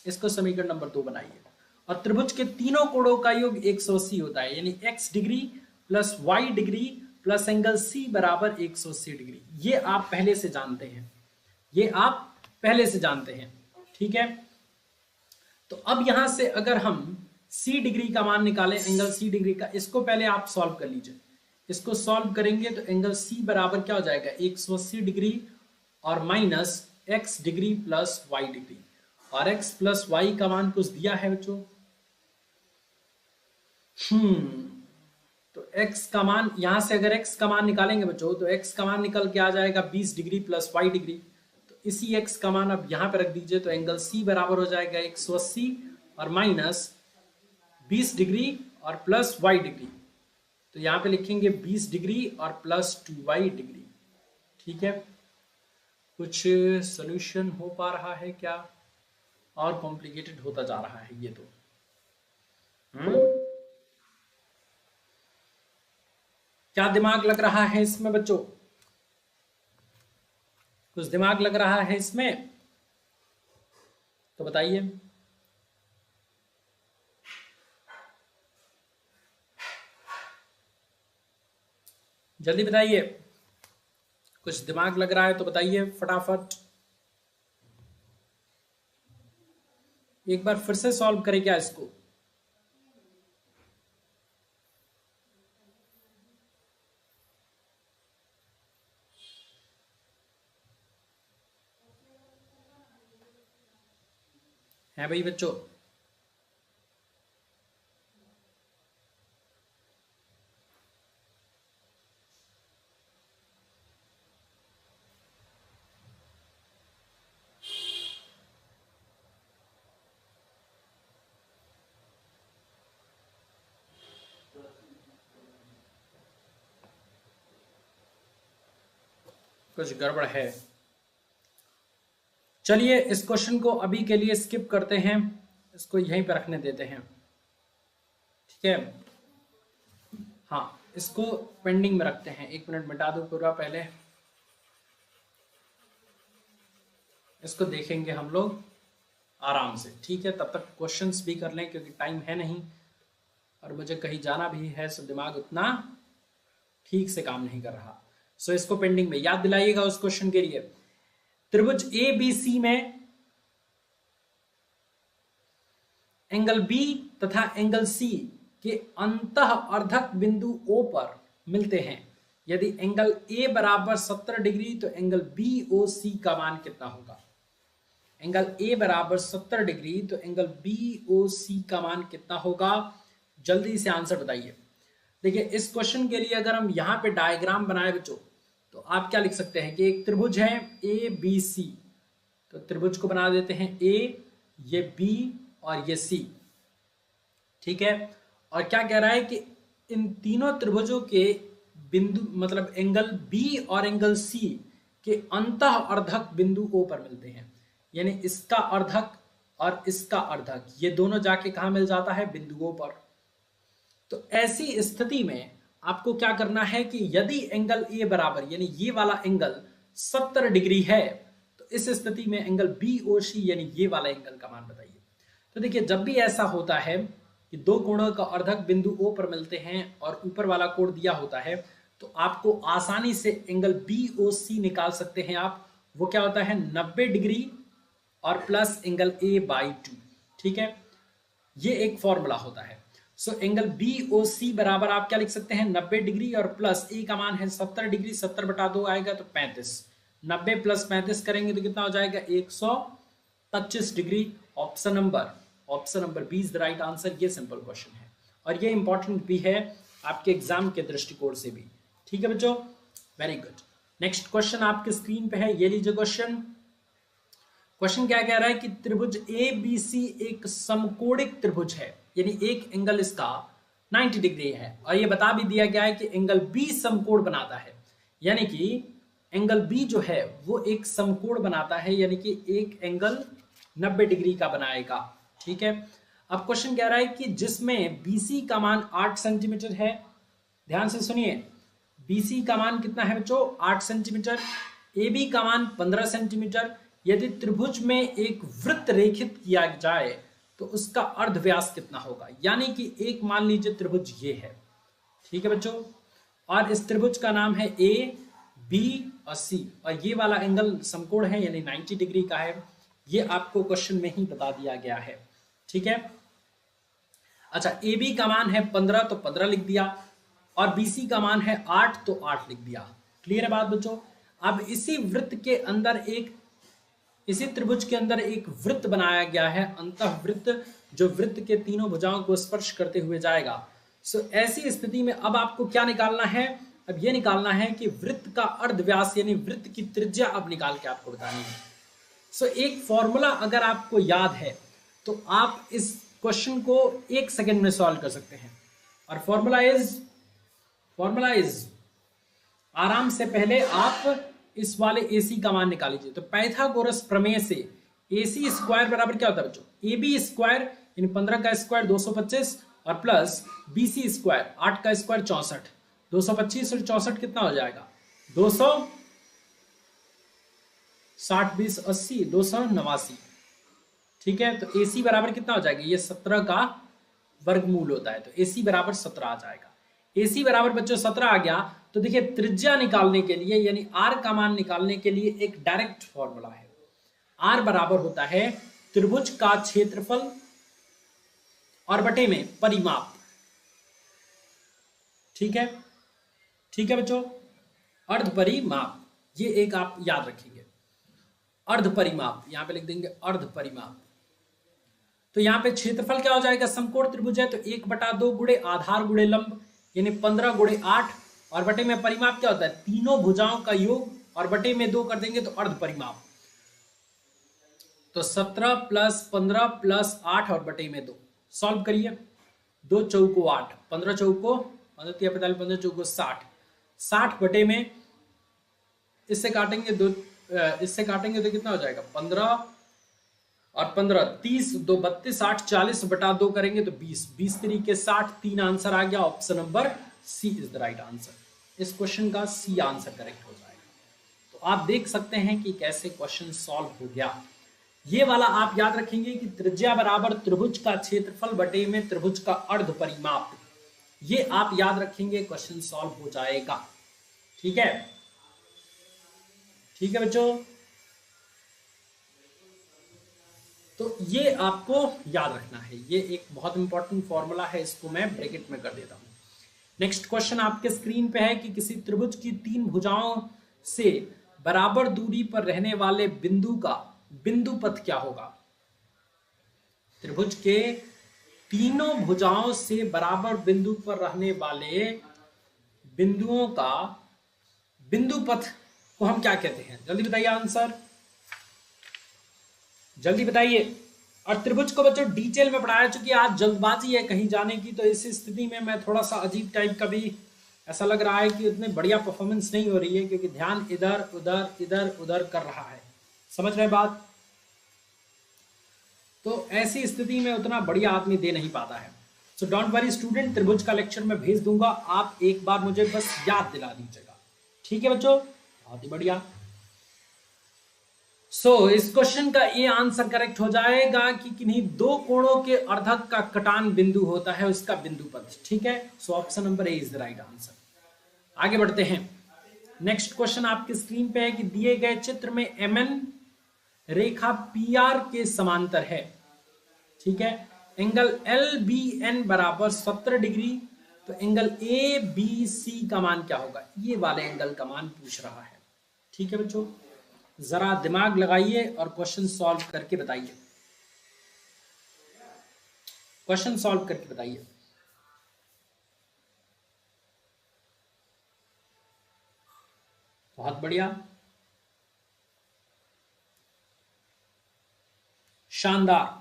इसको समीकरण नंबर 2 बनाइए। और त्रिभुज के तीनों कोणों का योग 180 होता है, यानी x degree plus y degree plus angle C बराबर 180 डिग्री। ये आप पहले से जानते हैं, ठीक है। तो अब यहां से अगर हम C डिग्री का मान निकालें, एंगल C डिग्री का, इसको पहले आप सॉल्व कर लीजिए। इसको सॉल्व करेंगे तो एंगल C बराबर क्या हो जाएगा? 180 डिग्री और minus x degree plus y degree, और x प्लस y का मान कुछ दिया है बच्चों। तो x का मान, यहां से अगर x का मान निकालेंगे बच्चों तो x का मान निकल के आ जाएगा 20 डिग्री प्लस y डिग्री। तो इसी x का मान अब यहां पे रख दीजिए, तो एंगल C बराबर हो जाएगा 180 और माइनस 20 डिग्री और प्लस y डिग्री। तो यहां पे लिखेंगे 20 डिग्री और प्लस 2y डिग्री, ठीक है। कुछ सॉल्यूशन हो पा रहा है क्या? और कॉम्प्लिकेटेड होता जा रहा है ये तो। क्या दिमाग लग रहा है इसमें बच्चों? कुछ दिमाग लग रहा है इसमें तो बताइए। जल्दी बताइए, कुछ दिमाग लग रहा है तो बताइए फटाफट। एक बार फिर से सॉल्व करें क्या इसको? है भाई बच्चों? कुछ गड़बड़ है। चलिए इस क्वेश्चन को अभी के लिए स्किप करते हैं, इसको यहीं पर रखने देते हैं, ठीक है। हाँ, इसको पेंडिंग में रखते हैं। 1 मिनट मिटा दो पूरा, पहले इसको देखेंगे हम लोग आराम से, ठीक है। तब तक क्वेश्चंस भी कर लें क्योंकि टाइम है नहीं और मुझे कहीं जाना भी है, सो दिमाग उतना ठीक से काम नहीं कर रहा। सो इसको पेंडिंग में याद दिलाइएगा उस क्वेश्चन के लिए। त्रिभुज ए बी सी में एंगल बी तथा एंगल सी के अंतः अर्धक बिंदु O पर मिलते हैं। यदि एंगल ए बराबर 70 डिग्री तो एंगल बी ओ सी का मान कितना होगा। एंगल ए बराबर 70 डिग्री तो एंगल बी ओ सी का मान कितना होगा, जल्दी से आंसर बताइए। देखिए इस क्वेश्चन के लिए अगर हम यहां पे डायग्राम बनाए बच्चों, तो आप क्या लिख सकते हैं कि एक त्रिभुज है ए बी सी, तो त्रिभुज को बना देते हैं ए, ये बी और ये सी, ठीक है। और क्या कह रहा है कि इन तीनों त्रिभुजों के बिंदु मतलब एंगल बी और एंगल सी के अंतः अर्धक बिंदु O पर मिलते हैं। यानी इसका अर्धक और इसका अर्धक ये दोनों जाके कहां मिल जाता है, बिंदुओं पर। तो ऐसी स्थिति में आपको क्या करना है कि यदि एंगल ए बराबर यानी ये वाला एंगल 70 डिग्री है, तो इस स्थिति में एंगल बी ओ सी यानी ये वाला एंगल का मान बताइए। तो देखिए जब भी ऐसा होता है कि दो कोणों का अर्धक बिंदु O पर मिलते हैं और ऊपर वाला कोण दिया होता है, तो आपको आसानी से एंगल बी ओ सी निकाल सकते हैं आप। वो क्या होता है 90 डिग्री और प्लस एंगल ए बाई 2, ठीक है। ये एक फॉर्मूला होता है। सो एंगल बी ओ सी बराबर आप क्या लिख सकते हैं 90 डिग्री और प्लस ए का मान है 70 डिग्री, 70 बटा 2 आएगा तो 35, 90 प्लस 35 करेंगे तो कितना हो जाएगा 125 degree. Option number B is the right answer. ये सिंपल क्वेश्चन है और ये इंपॉर्टेंट भी है आपके एग्जाम के दृष्टिकोण से भी, ठीक है बच्चों, वेरी गुड। नेक्स्ट क्वेश्चन आपके स्क्रीन पे है, ये लीजिए क्वेश्चन क्या कह रहा है कि त्रिभुज ए बी सी एक समकोणिक त्रिभुज है, यानी एक एंगल इसका 90 डिग्री है और ये बता भी दिया गया है कि एंगल बी समकोण बनाता है, यानी कि एंगल बी जो है वो एक समकोण बनाता है, यानी कि एक एंगल 90 डिग्री का बनाएगा, ठीक है। अब क्वेश्चन कह रहा है कि जिसमें बीसी का मान 8 सेंटीमीटर है, ध्यान से सुनिए, बीसी का मान कितना है बच्चों 8 सेंटीमीटर, ए बी का मान 15 सेंटीमीटर। यदि त्रिभुज में एक वृत्त रेखित किया जाए तो उसका अर्धव्यास कितना होगा, यानी कि एक मान लीजिए त्रिभुज ये है, ठीक है बच्चों, और इस त्रिभुज का नाम है ए बी और सी और ये वाला एंगल समकोण है यानी 90 डिग्री का है। ये आपको क्वेश्चन में ही बता दिया गया है, ठीक है। अच्छा ए बी का मान है 15 तो 15 लिख दिया और बी सी का मान है 8 तो 8 लिख दिया। क्लियर है बात बच्चों। अब इसी त्रिभुज के अंदर एक वृत्त बनाया गया है, अंतःवृत्त, जो वृत्त के तीनों भुजाओं को स्पर्श करते हुए जाएगा। सो ऐसी स्थिति में अब आपको क्या निकालना है, अब ये निकालना है कि वृत्त का अर्धव्यास यानी वृत्त की त्रिज्या अब निकाल के आपको बतानी है। सो एक फॉर्मूला अगर आपको याद है तो आप इस क्वेश्चन को 1 सेकंड में सॉल्व कर सकते हैं और फॉर्मूला इज आराम से पहले आप इस वाले AC का मान निकाल लीजिए। तो पाइथागोरस प्रमेय से AC स्क्वायर बराबर क्या होता है बच्चों, AB स्क्वायर यानी 15 का स्क्वायर 225 और प्लस BC स्क्वायर 8 का स्क्वायर 64, 225 और 64 कितना हो जाएगा 200, 60 20 80 289, ठीक है। तो AC बराबर कितना हो जाएगा, ये 17 का वर्गमूल होता है, तो AC बराबर 17 आ जाएगा। AC बराबर बच्चों 17 आ गया तो देखिए त्रिज्या निकालने के लिए यानी R का मान निकालने के लिए एक डायरेक्ट फॉर्मूला है। R बराबर होता है त्रिभुज का क्षेत्रफल और बटे में परिमाप, ठीक है बच्चों, अर्ध परिमाप, ये एक आप याद रखेंगे, अर्ध परिमाप, यहां पे लिख देंगे अर्ध परिमाप। तो यहां पे क्षेत्रफल क्या हो जाएगा, समकोण त्रिभुज है तो 1/2 गुणे आधार गुणे लंब यानी 15 गुणे 8 और बटे में परिमाप क्या होता है तीनों भुजाओं का योग और बटे में 2 कर देंगे तो अर्ध परिमाप। तो 17 प्लस 15 प्लस 8 और बटे में 2 सॉल्व करिए, 2 चौको 8, 15 चौको 15 45 15 चौको 60, 60 बटे में इससे काटेंगे तो कितना हो जाएगा 15 और 15 30 2 32 60 40 बटा 2 करेंगे तो 20 20 तरीके 60, 3 आंसर आ गया option number C is the right answer. इस क्वेश्चन का सी आंसर करेक्ट हो जाएगा। तो आप देख सकते हैं कि कैसे क्वेश्चन सॉल्व हो गया। ये वाला आप याद रखेंगे कि त्रिज्या बराबर त्रिभुज का क्षेत्रफल बटे में त्रिभुज का अर्ध परिमाप, ये आप याद रखेंगे, क्वेश्चन सॉल्व हो जाएगा। ठीक है, ठीक है बच्चों, तो ये आपको याद रखना है, ये एक बहुत इंपॉर्टेंट फॉर्मूला है, इसको मैं ब्रैकेट में कर देता हूं। नेक्स्ट क्वेश्चन आपके स्क्रीन पे है कि किसी त्रिभुज की तीन भुजाओं से बराबर दूरी पर रहने वाले बिंदु का बिंदु पथ क्या होगा। त्रिभुज के तीनों भुजाओं से बराबर बिंदु पर रहने वाले बिंदुओं का बिंदु पथ को हम क्या कहते हैं, जल्दी बताइए आंसर, जल्दी बताइए। और त्रिभुज को बच्चों डिटेल में पढ़ाया, चूंकि आज जल्दबाजी है कहीं जाने की, तो इस स्थिति में मैं थोड़ा सा अजीब टाइप का भी ऐसा लग रहा है कि उतनी बढ़िया परफॉर्मेंस नहीं हो रही है, क्योंकि ध्यान इधर उधर कर रहा है, समझ रहे बात। तो ऐसी स्थिति में उतना बढ़िया आदमी दे नहीं पाता है। सो डोंट वरी स्टूडेंट, त्रिभुज का लेक्चर मैं भेज दूंगा, आप एक बार मुझे बस याद दिला दीजिएगा। ठीक है बच्चों, बहुत ही बढ़िया। इस क्वेश्चन का ये आंसर करेक्ट हो जाएगा कि किन्हीं दो कोणों के अर्धक का कटान बिंदु होता है, उसका बिंदु पथ। ठीक है, so option number A is the right answer. आगे बढ़ते हैं। नेक्स्ट क्वेश्चन आपके स्क्रीन पे है कि दिए गए चित्र में एमएन रेखा पीआर के समांतर है। ठीक है, एंगल एल बी एन बराबर 70 डिग्री, तो एंगल ए बी सी का मान क्या होगा, ये वाले एंगल का मान पूछ रहा है। ठीक है बच्चों, जरा दिमाग लगाइए और क्वेश्चन सॉल्व करके बताइए, क्वेश्चन सॉल्व करके बताइए। बहुत बढ़िया, शानदार।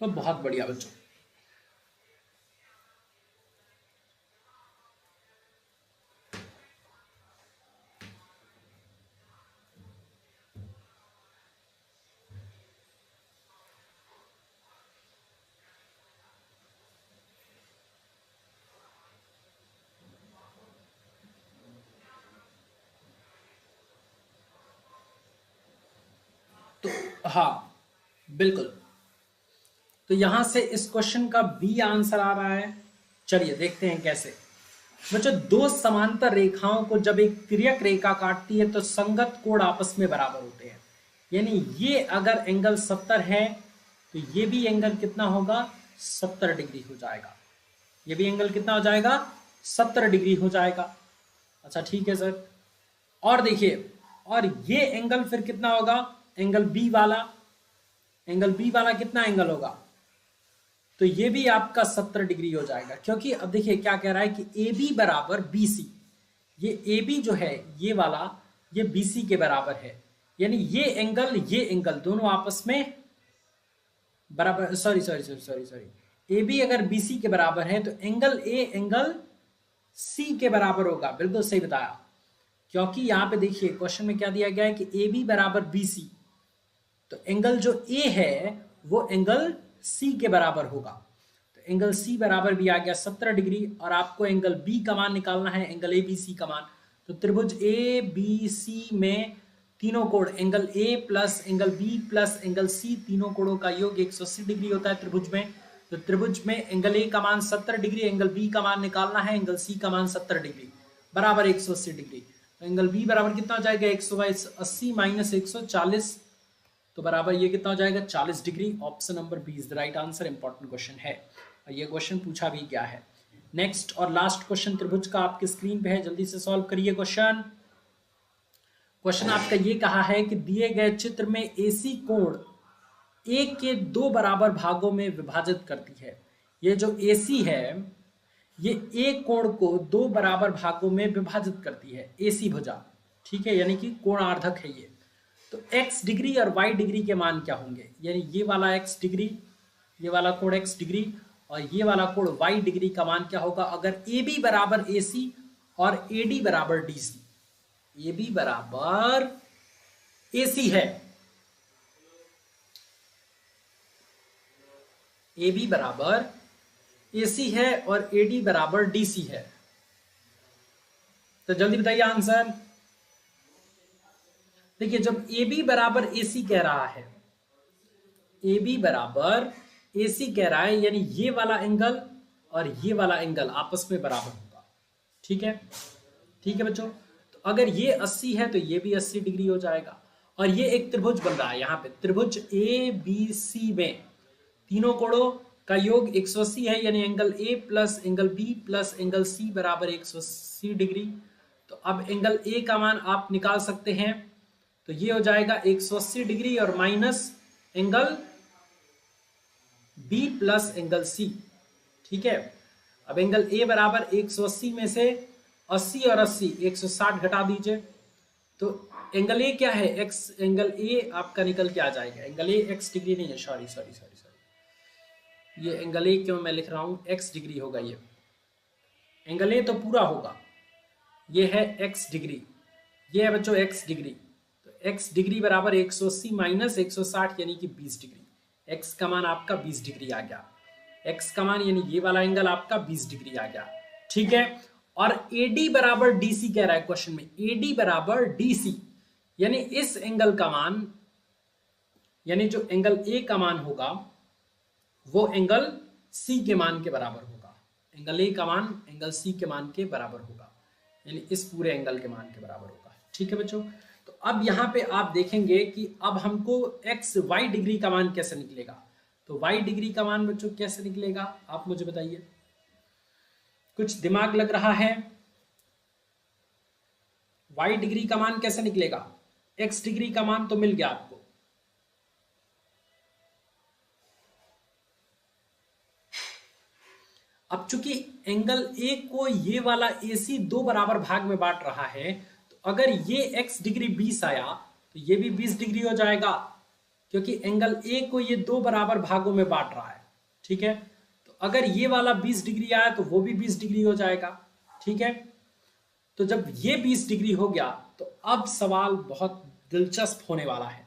तो बहुत बढ़िया बच्चों, तो हाँ बिल्कुल, तो यहां से इस क्वेश्चन का बी आंसर आ रहा है। चलिए देखते हैं कैसे। बच्चों, दो समांतर रेखाओं को जब एक तिर्यक रेखा काटती है तो संगत कोण आपस में बराबर होते हैं। यानी ये अगर एंगल 70 है तो ये भी एंगल कितना होगा, 70 डिग्री हो जाएगा। ये भी एंगल कितना हो जाएगा, 70 डिग्री हो जाएगा। अच्छा ठीक है सर, और देखिए, और ये एंगल फिर कितना होगा, एंगल बी वाला, एंगल बी वाला कितना एंगल होगा, तो ये भी आपका 70 डिग्री हो जाएगा। क्योंकि अब देखिए क्या कह रहा है कि ए बी बराबर बी सी, ये ए बी जो है ये वाला, ये बी सी के बराबर है। यानी ये एंगल दोनों आपस में बराबर, सॉरी, ए बी अगर बी सी के बराबर है तो एंगल ए एंगल सी के बराबर होगा। बिल्कुल सही बताया, क्योंकि यहां पे देखिए क्वेश्चन में क्या दिया गया है कि ए बी बराबर बी सी, तो एंगल जो ए है वो एंगल सी के बराबर होगा। तो एंगल सी बराबर भी आ गया 70 डिग्री, और आपको एंगल बी का मान निकालना है, एंगल ए बी सी का मान। तो त्रिभुज ए बी सी में तीनों कोण, angle A plus angle B plus angle C, तीनों कोणों का योग 180 डिग्री होता है त्रिभुज में। तो त्रिभुज में एंगल ए का मान 70 डिग्री, एंगल बी का मान निकालना है, एंगल सी का मान 70 डिग्री बराबर 180 डिग्री। तो एंगल बी बराबर कितना हो जाएगा, 180 माइनस 140, तो बराबर ये कितना हो जाएगा, 40 degree. Option number B is the right answer. Important question है और ये क्वेश्चन पूछा भी गया है। नेक्स्ट और लास्ट क्वेश्चन त्रिभुज का आपके स्क्रीन पे है, जल्दी से सॉल्व करिए क्वेश्चन। क्वेश्चन आपका ये कहा है कि दिए गए चित्र में एसी कोण ए के दो बराबर भागों में विभाजित करती है। ये जो एसी है ये ए कोण को दो बराबर भागों में विभाजित करती है, एसी भुजा। ठीक है, यानी कि कोणार्धक है ये। तो x डिग्री और y डिग्री के मान क्या होंगे, यानी ये वाला x डिग्री, ये वाला कोण x डिग्री और ये वाला कोण y डिग्री का मान क्या होगा अगर AB बराबर AC और AD बराबर DC। AB बराबर AC है ए बी बराबर ए सी है और ए डी बराबर डी सी है, तो जल्दी बताइए आंसर। देखिए जब ए बी बराबर ए सी कह रहा है, ए बी बराबर ए सी कह रहा है, यानी ये वाला एंगल और ये वाला एंगल आपस में बराबर होगा। ठीक है, ठीक है बच्चों। तो अगर ये 80 है तो ये भी 80 डिग्री हो जाएगा, और ये एक त्रिभुज बन रहा है यहाँ पे, त्रिभुज ए बी सी में तीनों कोणों का योग 180 है, यानी angle A plus angle B plus angle C बराबर 180 डिग्री। तो अब एंगल ए का मान आप निकाल सकते हैं, तो ये हो जाएगा 180 डिग्री और minus angle B plus angle C. ठीक है, अब एंगल ए बराबर 180 में से 80 और 80 160 घटा दीजिए, तो एंगल ए क्या है, एक्स, एंगल ए आपका निकल के आ जाएगा, एंगल ए एक्स डिग्री नहीं है, सॉरी सॉरी सॉरी सॉरी, ये एंगल ए क्यों मैं लिख रहा हूं, एक्स डिग्री होगा, ये एंगल ए तो पूरा होगा, ये है एक्स डिग्री, ये है बच्चों एक्स डिग्री। तो एक्स डिग्री बराबर 180 माइनस 160 यानी कि 20 डिग्री। एक्स का मान आपका 20 डिग्री आ गया, एक्स का मान यानी ये वाला एंगल आपका 20 डिग्री आ गया। ठीक है, और AD बराबर DC कह रहा है क्वेश्चन में, AD बराबर DC, यानी इस एंगल का मान, यानी जो एंगल A का मान होगा वो एंगल C के मान के बराबर होगा, एंगल A का मान एंगल C के मान के बराबर होगा, यानी इस पूरे एंगल के मान के बराबर होगा। ठीक है बच्चों, तो अब यहां पे आप देखेंगे कि अब हमको एक्स वाई डिग्री का मान कैसे निकलेगा। तो वाई डिग्री का मान बच्चों कैसे निकलेगा आप मुझे बताइए, कुछ दिमाग लग रहा है, वाई डिग्री का मान कैसे निकलेगा, एक्स डिग्री का मान तो मिल गया आपको, अब चूंकि एंगल ए को ये वाला AC दो बराबर भाग में बांट रहा है, तो अगर ये x डिग्री 20 आया तो ये भी 20 डिग्री हो जाएगा, क्योंकि एंगल ए को ये दो बराबर भागों में बांट रहा है। ठीक है, तो अगर ये वाला 20 डिग्री आया तो वो भी 20 डिग्री हो जाएगा। ठीक है, तो जब ये 20 डिग्री हो गया तो अब सवाल बहुत दिलचस्प होने वाला है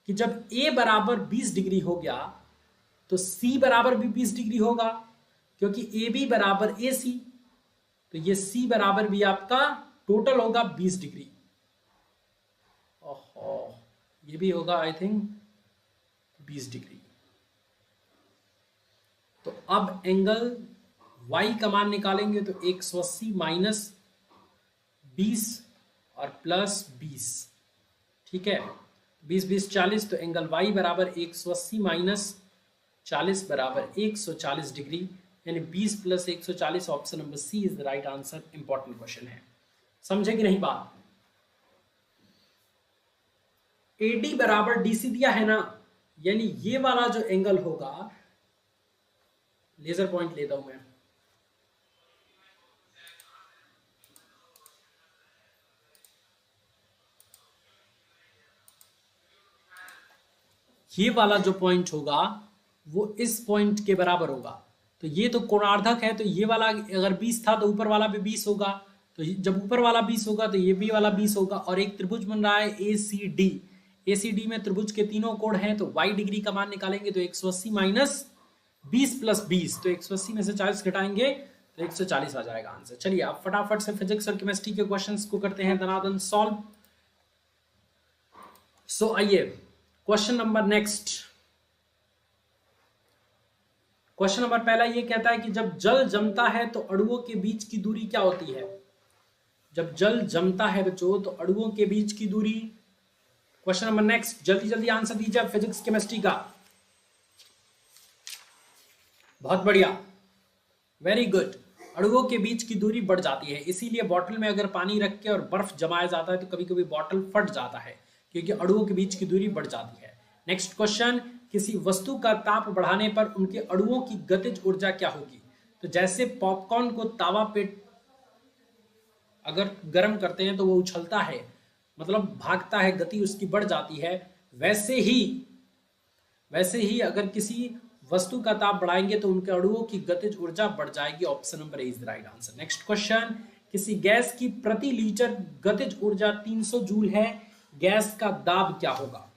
कि जब a बराबर 20 डिग्री हो गया तो c बराबर भी 20 डिग्री होगा, क्योंकि AB बराबर AC, तो ये C बराबर भी आपका टोटल होगा 20 डिग्री। ओहो, ये भी होगा आई थिंक 20 डिग्री। तो अब एंगल Y का मान निकालेंगे तो 180 माइनस 20 और प्लस 20। ठीक है, 20 20 40, तो एंगल Y बराबर 180 माइनस 40 बराबर 140 डिग्री, यानी 20 plus 140, option number C is the right answer. Important question है, समझे कि नहीं बात। AD बराबर DC दिया है ना, यानी ये वाला जो एंगल होगा, लेजर पॉइंट लेता हूं मैं, ये वाला जो पॉइंट होगा वो इस पॉइंट के बराबर होगा। तो ये तो कोणार्धक है, तो ये वाला अगर 20 था तो ऊपर वाला भी 20 होगा, तो जब ऊपर वाला 20 होगा तो ये भी वाला 20 होगा, और एक त्रिभुज बन रहा है ACD, ACD में त्रिभुज के तीनों कोण हैं, तो y डिग्री का मान निकालेंगे तो 180 माइनस 20 प्लस 20, तो 180 में से 40 घटाएंगे तो 140 आ जाएगा आंसर। चलिए आप फटाफट से फिजिक्स और केमिस्ट्री के क्वेश्चंस को करते हैं धनाधन सॉल्व। सो आइए question number next, question number पहला ये कहता है कि जब जल जमता है तो अणुओं के बीच की दूरी क्या होती है। जब जल जमता है बच्चों तो अणुओं के बीच की दूरी, क्वेश्चन नंबर नेक्स्ट, जल्दी जल्दी आंसर दीजिए फिजिक्स केमिस्ट्री का। बहुत बढ़िया, वेरी गुड। अणुओं के बीच की दूरी बढ़ जाती है, इसीलिए बॉटल में अगर पानी रख के और बर्फ जमाया जाता है तो कभी कभी बॉटल फट जाता है, क्योंकि अणुओं के बीच की दूरी बढ़ जाती है। नेक्स्ट क्वेश्चन, किसी वस्तु का ताप बढ़ाने पर उनके अणुओं की गतिज ऊर्जा क्या होगी। तो जैसे पॉपकॉर्न को तावा पे अगर गर्म करते हैं तो वो उछलता है, मतलब भागता है, गति उसकी बढ़ जाती है, वैसे ही अगर किसी वस्तु का ताप बढ़ाएंगे तो उनके अणुओं की गतिज ऊर्जा बढ़ जाएगी। Option number A is the right answer. Next question, किसी गैस की प्रति लीटर गतिज ऊर्जा 300 जूल है, गैस का दाब क्या होगा।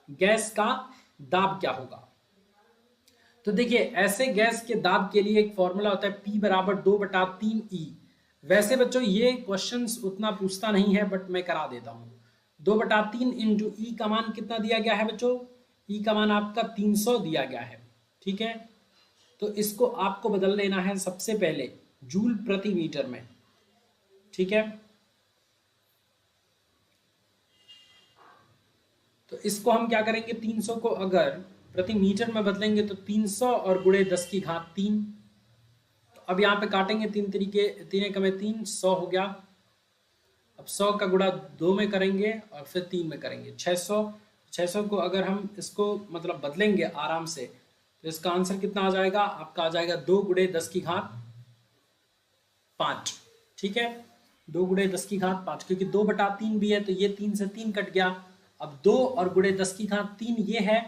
गैस का दाब क्या होगा। तो देखिए ऐसे गैस के दाब के लिए एक फॉर्मूला होता है P बराबर 2/3 E। वैसे बच्चों ये क्वेश्चंस उतना पूछता नहीं है, बट मैं करा देता हूँ। 2/3 इंटू E का मान कितना दिया गया है बच्चों? E का मान आपका 300 दिया गया है, ठीक है। तो इसको आपको बदल लेना है सबसे पहले जूल प्रति मीटर में, ठीक है। तो इसको हम क्या करेंगे, 300 को अगर प्रति मीटर में बदलेंगे तो 300 और गुणे 10 की घात 3। तो अब यहाँ पे काटेंगे 3 तरीके, 3 एकम 3, 100 हो गया। अब 100 का गुणा 2 में करेंगे और फिर 3 में करेंगे, 600 को अगर हम इसको मतलब बदलेंगे आराम से तो इसका आंसर कितना आ जाएगा आपका? आ जाएगा 2 गुणे 10 की घात 5, ठीक है। 2 गुणे 10 की घात 5, क्योंकि 2/3 भी है तो ये 3 से 3 कट गया। अब 2 और गुणे 10 की घात 3 ये है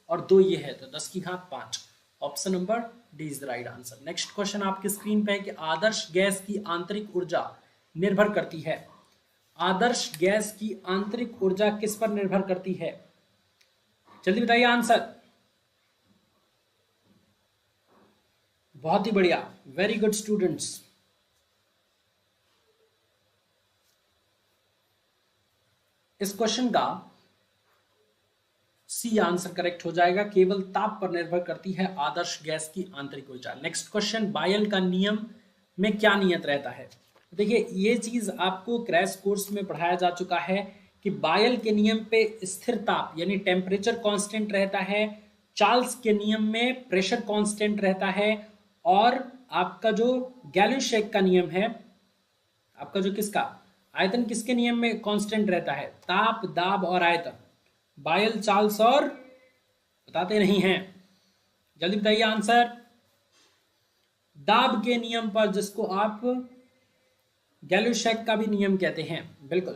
और 2 ये है, तो 10 की घात 5। Option number D is the right answer. Next question आपके स्क्रीन पे है कि आदर्श गैस की आंतरिक ऊर्जा निर्भर करती है। आदर्श गैस की आंतरिक ऊर्जा किस पर निर्भर करती है? जल्दी बताइए आंसर। बहुत ही बढ़िया, वेरी गुड स्टूडेंट्स। इस क्वेश्चन का सी आंसर करेक्ट हो जाएगा, केवल ताप पर निर्भर करती है आदर्श गैस की आंतरिक ऊर्जा। नेक्स्ट क्वेश्चन, बायल का नियम में क्या नियत रहता है? देखिए ये चीज आपको क्रैश कोर्स में पढ़ाया जा चुका है कि बायल के नियम पे स्थिर ताप यानी टेम्परेचर कांस्टेंट रहता है, चार्ल्स के नियम में प्रेशर कांस्टेंट रहता है, और आपका जो गैल्यूशेक का नियम है, आपका जो किसका आयतन किसके नियम में कांस्टेंट रहता है? ताप, दाब और आयतन। बायल, चार्ल्स और बताते नहीं हैं, जल्दी बताइए आंसर। दाब के नियम पर, जिसको आप गैल्यूशेक का भी नियम कहते हैं, बिल्कुल।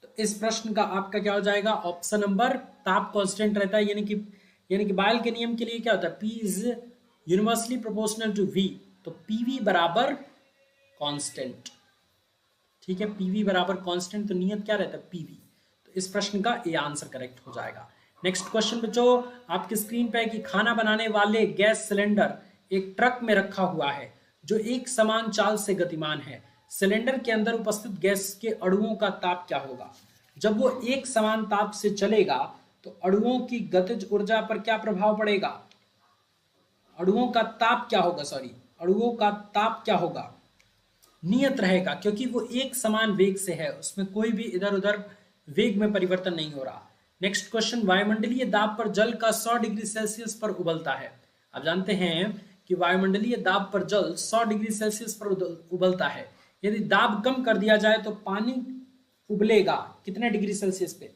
तो इस प्रश्न का आपका क्या हो जाएगा? ऑप्शन नंबर, ताप कांस्टेंट रहता है, यानी कि बायल के नियम के लिए क्या होता है? P is universally proportional to V, तो PV बराबर कांस्टेंट, ठीक है। PV बराबर कांस्टेंट, तो नियत क्या रहता है? PV। तो इस प्रश्न का ए आंसर करेक्ट हो जाएगा। नेक्स्ट क्वेश्चन बच्चों आपकी स्क्रीन पे है कि खाना बनाने वाले गैस सिलेंडर एक ट्रक में रखा हुआ है जो एक समान चाल से गतिमान है। सिलेंडर के अंदर उपस्थित गैस के अणुओं का ताप क्या होगा? जब वो एक समान ताप से चलेगा तो अणुओं की गतिज ऊर्जा पर क्या प्रभाव पड़ेगा? अणुओं का ताप क्या होगा? अणुओं का ताप क्या होगा? नियत रहेगा, क्योंकि वो एक समान वेग से है, उसमें कोई भी इधर उधर वेग में परिवर्तन नहीं हो रहा। नेक्स्ट क्वेश्चन, वायुमंडलीय दाब पर जल का 100 डिग्री सेल्सियस पर उबलता है। आप जानते हैं कि वायुमंडलीय दाब पर जल 100 डिग्री सेल्सियस पर उबलता है। यदि दाब कम कर दिया जाए तो पानी उबलेगा कितने डिग्री सेल्सियस पे?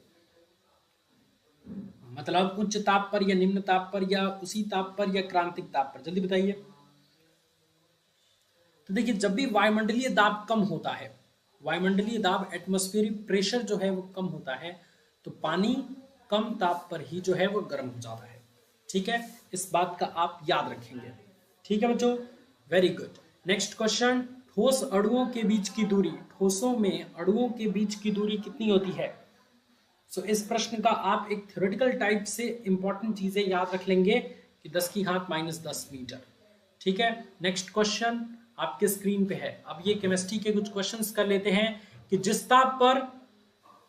मतलब उच्च ताप पर या निम्न ताप पर या उसी ताप पर या क्रांतिक ताप पर? जल्दी बताइए। तो देखिए जब भी वायुमंडलीय दाब कम होता है, वायुमंडलीय दाब एटमॉस्फेरिक प्रेशर जो है वो कम होता है, तो पानी कम ताप पर ही जो है वो गर्म हो जाता है, ठीक है। इस बात का आप याद रखेंगे, ठीक है बच्चों, वेरी गुड। नेक्स्ट क्वेश्चन, ठोस अणुओं के बीच की दूरी, ठोसों में अणुओं के बीच की दूरी कितनी होती है? सो इस प्रश्न का आप एक थ्योरेटिकल टाइप से इंपॉर्टेंट चीजें याद रख लेंगे कि 10 की घात -10 मीटर, ठीक है। नेक्स्ट क्वेश्चन आपके स्क्रीन पे है। अब ये केमिस्ट्री के कुछ क्वेश्चंस कर लेते हैं कि जिस ताप पर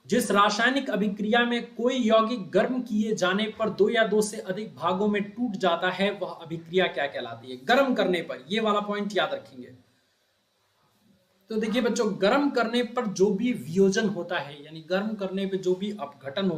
जिस रासायनिक अभिक्रिया में कोई यौगिक गर्म किए जाने पर 2 या 2 से अधिक भागों में टूट जाता है, वह अभिक्रिया क्या कहलाती है? गर्म करने पर, ये वाला पॉइंट याद रखेंगे। तो देखिए बच्चों, गर्म करने पर जो भी वियोजन होता है, यानी गर्म करने पर जो भी अपघटन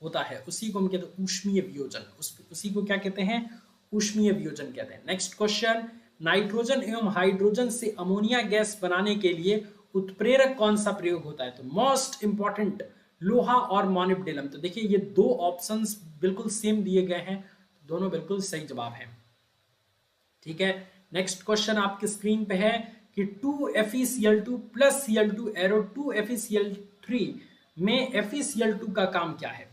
होता है, उसी को हम कहते हैं ऊष्मीय वियोजन। उसी को क्या कहते हैं? ऊष्मीय वियोजन कहते हैं। नेक्स्ट क्वेश्चन, नाइट्रोजन एवं हाइड्रोजन से अमोनिया गैस बनाने के लिए उत्प्रेरक कौन सा प्रयोग होता है? तो मोस्ट इंपॉर्टेंट, लोहा और मॉलिब्डेनम। तो देखिए ये दो ऑप्शंस बिल्कुल सेम दिए गए हैं, दोनों बिल्कुल सही जवाब हैं, ठीक है। नेक्स्ट क्वेश्चन आपकी स्क्रीन पे है कि 2FeCl2 plus Cl2 arrow 2FeCl3 में FeCl2 का काम क्या है?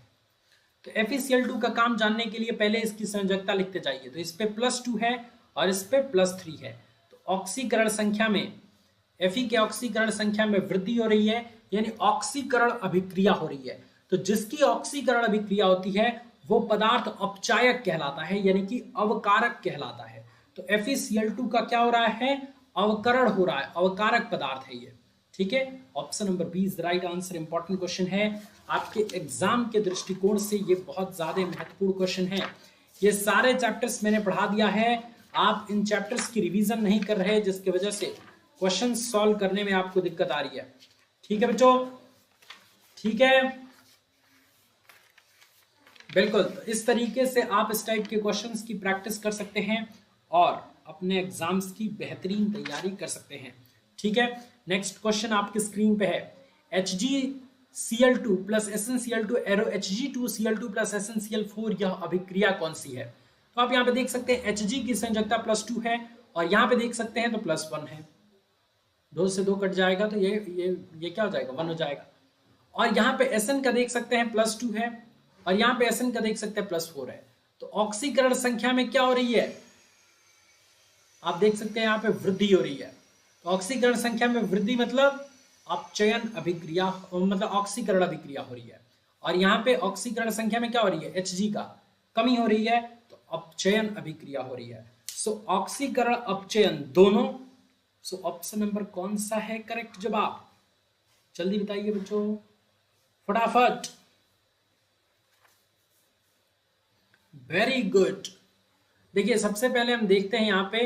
तो FeCl2 का काम जानने के लिए पहले इसकी संयोजकता लिखते जाइए। तो इस पे +2 है और इस पे +3 है, तो ऑक्सीकरण संख्या में, Fe के ऑक्सीकरण संख्या में वृद्धि हो रही है, यानी ऑक्सीकरण अभिक्रिया हो रही है। तो जिसकी ऑक्सीकरण अभिक्रिया होती है वो पदार्थ अपचायक कहलाता है, यानी कि अवकारक कहलाता है। तो FeCl2 का क्या हो रहा है, अवकरण हो रहा है, अवकारक पदार्थ है ये। ठीक है, option number B is the right answer. Important question है आपके एग्जाम के दृष्टिकोण से, ये बहुत ज्यादा महत्वपूर्ण क्वेश्चन है। ये सारे चैप्टर्स मैंने पढ़ा दिया है, आप इन चैप्टर्स की रिवीजन नहीं कर रहे, जिसकी वजह से क्वेश्चन सॉल्व करने में आपको दिक्कत आ रही है। ठीक है बच्चों, ठीक है, बिल्कुल। तो इस तरीके से आप इस टाइप के क्वेश्चंस की प्रैक्टिस कर सकते हैं और अपने एग्जाम्स की बेहतरीन तैयारी कर सकते हैं। ठीक है, नेक्स्ट क्वेश्चन आपकी स्क्रीन पे है, HgCl2 plus SnCl2 arrow Hg2Cl2 plus SnCl4 यह अभिक्रिया कौन सी है? तो आप यहाँ पे देख सकते हैं Hg की संयोजकता +2 है और यहाँ पे देख सकते हैं तो +1 है। 2 से 2 कट जाएगा तो ये क्या हो जाएगा, 1 हो जाएगा। और यहाँ पे Sn का देख सकते हैं +2 है और यहाँ पे Sn का देख सकते हैं +4 है। तो ऑक्सीकरण संख्या में क्या हो रही है, आप देख सकते हैं यहाँ पे वृद्धि हो रही है। तो ऑक्सीकरण संख्या में वृद्धि मतलब अपचयन अभिक्रिया, मतलब ऑक्सीकरण अभिक्रिया हो रही है। और यहाँ पे ऑक्सीकरण संख्या में क्या हो रही है, Hg का कमी हो रही है, तो अपचयन अभिक्रिया हो रही है। सो ऑक्सीकरण अपचयन दोनों। सो ऑप्शन नंबर कौन सा है करेक्ट जवाब, जल्दी बताइए बच्चों, फटाफट। Very good. देखिए सबसे पहले हम देखते हैं यहाँ पे,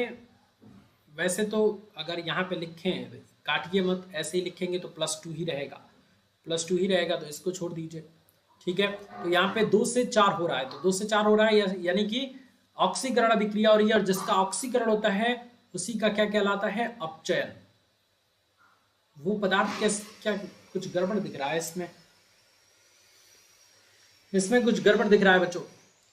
वैसे तो अगर यहाँ पे लिखें, काटिए मत, ऐसे ही लिखेंगे तो +2 ही रहेगा, +2 ही रहेगा, तो इसको छोड़ दीजिए। ठीक है, तो यहाँ पे 2 से 4 हो रहा है, तो 2 से 4 हो रहा है, यानी कि ऑक्सीकरण अभिक्रिया हो रही है, और जिसका ऑक्सीकरण होता है उसी का क्या कहलाता है, अपचयन। वो पदार्थ क्या कुछ गड़बड़ दिख रहा है इसमें कुछ गड़बड़ दिख रहा है बच्चों।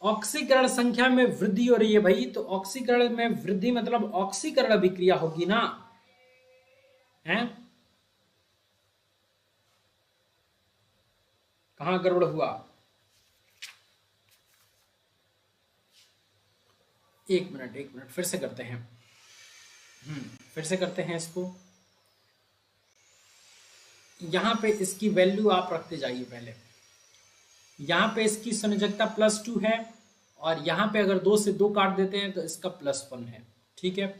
ऑक्सीकरण संख्या में वृद्धि हो रही है भाई, तो ऑक्सीकरण में वृद्धि मतलब ऑक्सीकरण अभिक्रिया होगी ना, है? कहां गड़बड़ हुआ, एक मिनट फिर से करते हैं, फिर से करते हैं इसको। यहां पे इसकी वैल्यू आप रखते जाइए पहले। यहां पे इसकी संयोजकता +2 है और यहां पे अगर 2 से 2 काट देते हैं तो इसका +1 है। ठीक है,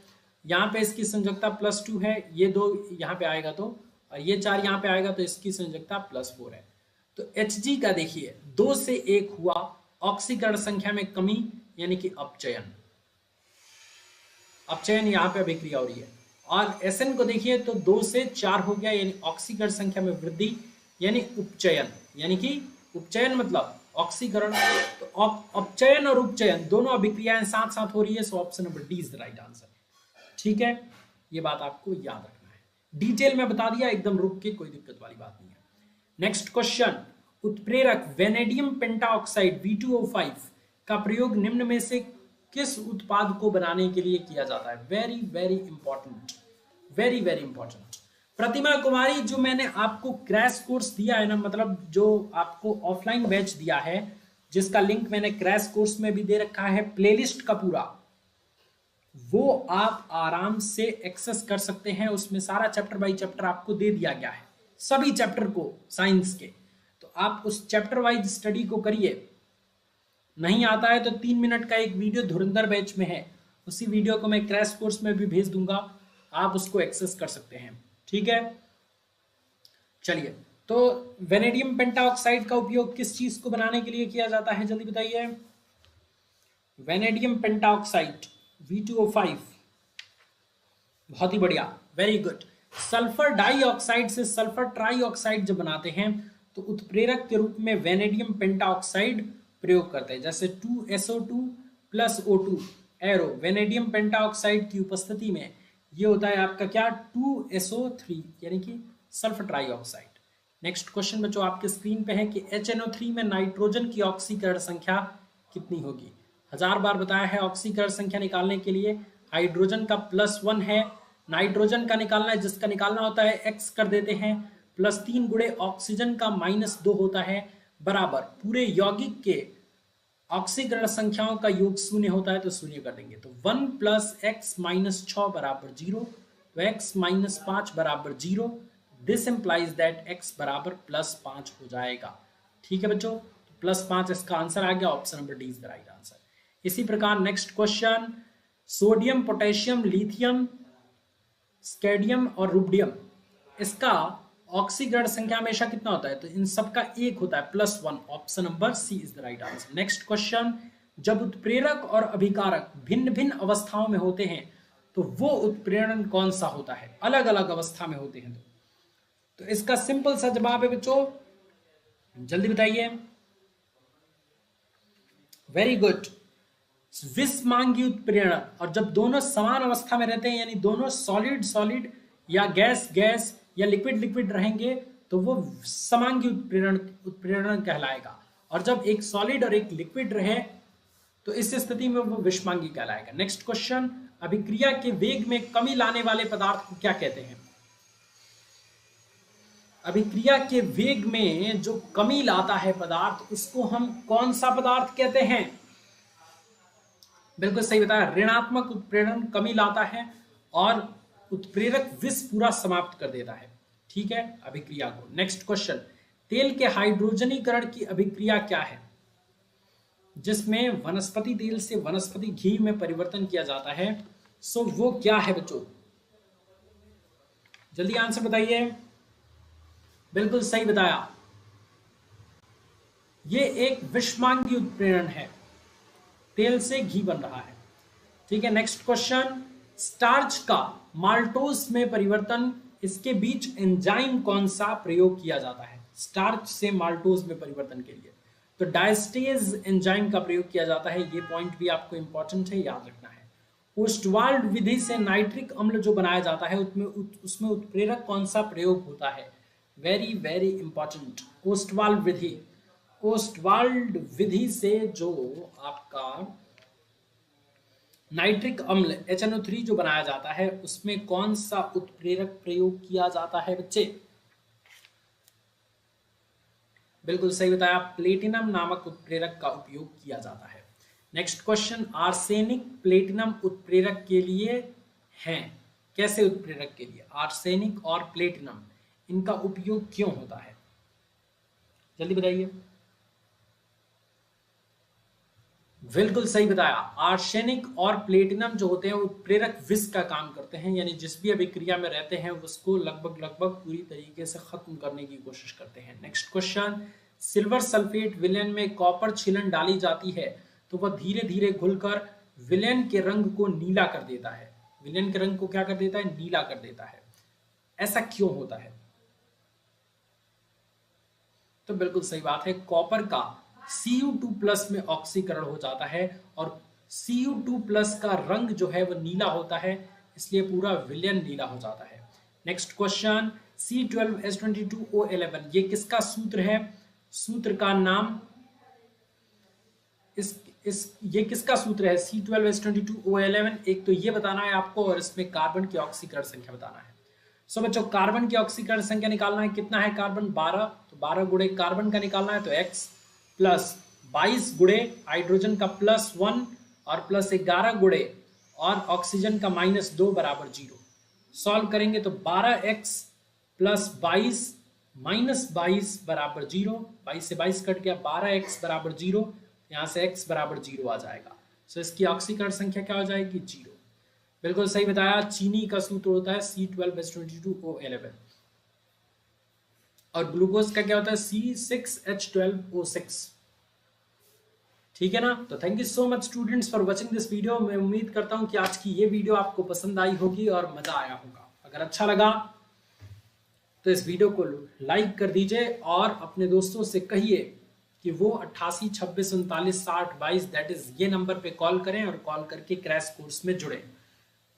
यहाँ पे इसकी संयोजकता +2 है, ये 2 यहाँ पे आएगा तो, और ये 4 यहाँ पे आएगा तो इसकी संयोजकता +4 है। तो Hg का देखिए 2 से 1 हुआ, ऑक्सीकरण संख्या में कमी यानी कि अपचयन, अपचयन यहाँ पे अभिक्रिया हो रही है। और Sn को देखिए तो 2 से 4 हो गया, यानी ऑक्सीकरण संख्या में वृद्धि यानी उपचयन, यानी कि उपचयन मतलब ऑक्सीकरण। तो अपचयन और उपचयन दोनों अभिक्रियाएं साथ साथ हो रही है। So option number D is the right answer. ठीक है, ये बात आपको याद रखना है, डिटेल में बता दिया, एकदम रुक के, कोई दिक्कत वाली बात नहीं है। नेक्स्ट क्वेश्चन, उत्प्रेरक वेनेडियम पेंटाऑक्साइड V2O5 का प्रयोग निम्न में से किस उत्पाद को बनाने के लिए किया जाता है? Very very important, very very important. Pratima Kumari, जो मैंने आपको क्रैश कोर्स दिया है ना, मतलब जो आपको ऑफलाइन बैच दिया है, जिसका लिंक मैंने क्रैश कोर्स में भी दे रखा है, प्लेलिस्ट का पूरा, वो आप आराम से एक्सेस कर सकते हैं। उसमें सारा चैप्टर बाय चैप्टर आपको दे दिया गया है, सभी चैप्टर को साइंस के। तो आप उस चैप्टर वाइज स्टडी को करिए। नहीं आता है तो 3 मिनट का एक वीडियो धुरंधर बैच में है, उसी वीडियो को मैं क्रैश कोर्स में भी भेज दूंगा, आप उसको एक्सेस कर सकते हैं। ठीक है, चलिए, तो वेनेडियम पेंटाऑक्साइड का उपयोग किस चीज को बनाने के लिए किया जाता है, जल्दी बताइए। वेनेडियम पेंटाऑक्साइड V2O5, बहुत ही बढ़िया, वेरी गुड। सल्फर डाइऑक्साइड से सल्फर ट्राइऑक्साइड जब बनाते हैं तो उत्प्रेरक के रूप में वेनेडियम पेंटाऑक्साइड प्रयोग करते हैं। जैसे 2SO2 + O2 arrow vanadium pentoxide की उपस्थिति में ये होता है आपका क्या, 2SO3 यानी कि सल्फर ट्राइऑक्साइड। नेक्स्ट क्वेश्चन बच्चों आपके स्क्रीन पे है कि HNO3 में नाइट्रोजन की ऑक्सीकरण संख्या कितनी होगी? 1000 बार बताया है, ऑक्सीकरण संख्या निकालने के लिए हाइड्रोजन का +1 है, नाइट्रोजन का निकालना है, जिसका निकालना होता है x कर देते हैं, +3 गुणे ऑक्सीजन का -2 होता है, बराबर पूरे यौगिक के ऑक्सीकरण संख्याओं का योग 0 होता है तो 0 कर देंगे। तो 1 + x - 6 = 0, तो x - 5 = 0। This implies that x = +5 हो जाएगा। ठीक है बच्चों, +5 इसका आंसर आ गया, option number D is the right answer. इसी प्रकार next question, sodium, potassium, lithium, scandium और रुबिडियम, इसका ऑक्सीकरण संख्या हमेशा कितना होता है? तो इन सबका 1 होता है, +1, option number C is the right answer. Next question, जब उत्प्रेरक और अभिकारक भिन्न भिन्न अवस्थाओं में होते हैं तो वो उत्प्रेरण कौन सा होता है? अलग अलग अवस्था में होते हैं तो इसका सिंपल सा जवाब है बच्चों, जल्दी बताइए। वेरी गुड, विषमांगी उत्प्रेरण। और जब दोनों समान अवस्था में रहते हैं, यानी दोनों सॉलिड सॉलिड या गैस गैस या लिक्विड लिक्विड रहेंगे, तो वो समांगी उत्प्रेरण कहलाएगा। और जब एक सॉलिड और एक लिक्विड रहे तो इस स्थिति में वो विषमांगी कहलाएगा। नेक्स्ट क्वेश्चन, अभिक्रिया के वेग में कमी लाने वाले पदार्थ को क्या कहते हैं? अभिक्रिया के वेग में जो कमी लाता है पदार्थ, उसको हम कौन सा पदार्थ कहते हैं? बिल्कुल सही बताया, ऋणात्मक उत्प्रेरण कमी लाता है और उत्प्रेरक विष पूरा समाप्त कर देता है, ठीक है, अभिक्रिया को। नेक्स्ट क्वेश्चन, तेल के हाइड्रोजनीकरण की अभिक्रिया क्या है जिसमें वनस्पति तेल से वनस्पति घी में परिवर्तन किया जाता है? सो वो क्या है बच्चों? जल्दी आंसर बताइए। बिल्कुल सही बताया, ये एक विषमांगी उत्प्रेरण है, तेल से घी बन रहा है, ठीक है। नेक्स्ट क्वेश्चन, स्टार्च का माल्टोज में परिवर्तन, इसके बीच एंजाइम कौन सा प्रयोग किया जाता है? स्टार्च से माल्टोज में परिवर्तन के लिए तो डायस्टेज एंजाइम का प्रयोग किया जाता है। ये पॉइंट भी आपको इंपॉर्टेंट है, याद रखना है। ओस्टवाल्ड विधि से नाइट्रिक अम्ल जो बनाया जाता है उसमें उत्प्रेरक कौन सा प्रयोग होता है? वेरी वेरी इंपॉर्टेंट, ओस्टवाल्ड विधि से जो आपका नाइट्रिक अम्ल HNO3 जो बनाया जाता है, उसमें कौन सा उत्प्रेरक प्रयोग किया जाता है बच्चे? बिल्कुल सही बताया, प्लेटिनम नामक उत्प्रेरक का उपयोग किया जाता है। नेक्स्ट क्वेश्चन, आर्सेनिक प्लेटिनम उत्प्रेरक के लिए हैं। कैसे उत्प्रेरक के लिए? आर्सेनिक और प्लेटिनम, इनका उपयोग क्यों होता है? जल्दी बताइए। बिल्कुल सही बताया, आर्सेनिक और प्लेटिनम जो होते हैं वो उत्प्रेरक विष का काम करते हैं, यानी जिस भी अभिक्रिया में रहते हैं उसको लगभग पूरी तरीके से खत्म करने की कोशिश करते हैं। नेक्स्ट क्वेश्चन, सिल्वर सल्फेट विलयन में कॉपर छीलन डाली जाती है तो वह धीरे धीरे घुलकर विलयन के रंग को नीला कर देता है। विलयन के रंग को क्या कर देता है? नीला कर देता है। ऐसा क्यों होता है? तो बिल्कुल सही बात है, कॉपर का Cu2+ में ऑक्सीकरण हो जाता है और Cu2+ का रंग जो है वो नीला होता है, इसलिए पूरा विलयन नीला हो जाता है। नेक्स्ट क्वेश्चन, C12H22O11, ये किसका सूत्र है? सूत्र का नाम ये किसका सूत्र है? C12H22O11, एक तो ये बताना है आपको और इसमें कार्बन की ऑक्सीकरण संख्या बताना है। सो बच्चों, कार्बन की ऑक्सीकरण संख्या निकालना है, कितना है कार्बन? 12, तो 12 गुणे कार्बन का निकालना है, तो X प्लस 22 गुणे हाइड्रोजन का +1 और प्लस 11 गुणे और ऑक्सीजन का -2 बराबर 0। सॉल्व करेंगे तो 12x प्लस 22 माइनस 22 बराबर 0, 22 से 22 कट गया, 12x बराबर 0, यहाँ से x बराबर 0 आ जाएगा। सो इसकी ऑक्सीकरण संख्या क्या हो जाएगी? 0। बिल्कुल सही बताया, चीनी का सूत्र होता है C12H22O11 और ग्लूकोज का क्या होता है? C6H12O6, ठीक है ना। तो thank you so much students for watching this video. मैं उम्मीद करता हूं कि आज की ये वीडियो आपको पसंद आई होगी और मजा आया होगा। अगर अच्छा लगा तो इस वीडियो को लाइक कर दीजिए और अपने दोस्तों से कहिए कि वो 88 26 39 60 22 दैट इज ये नंबर पे कॉल करें और कॉल करके क्रैश कोर्स में जुड़े।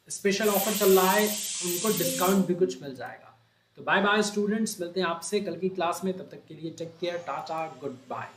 स्पेशल ऑफर चल रहा है, उनको डिस्काउंट भी कुछ मिल जाएगा। तो बाय बाय स्टूडेंट्स, मिलते हैं आपसे कल की क्लास में। तब तक के लिए take care, tata, good bye.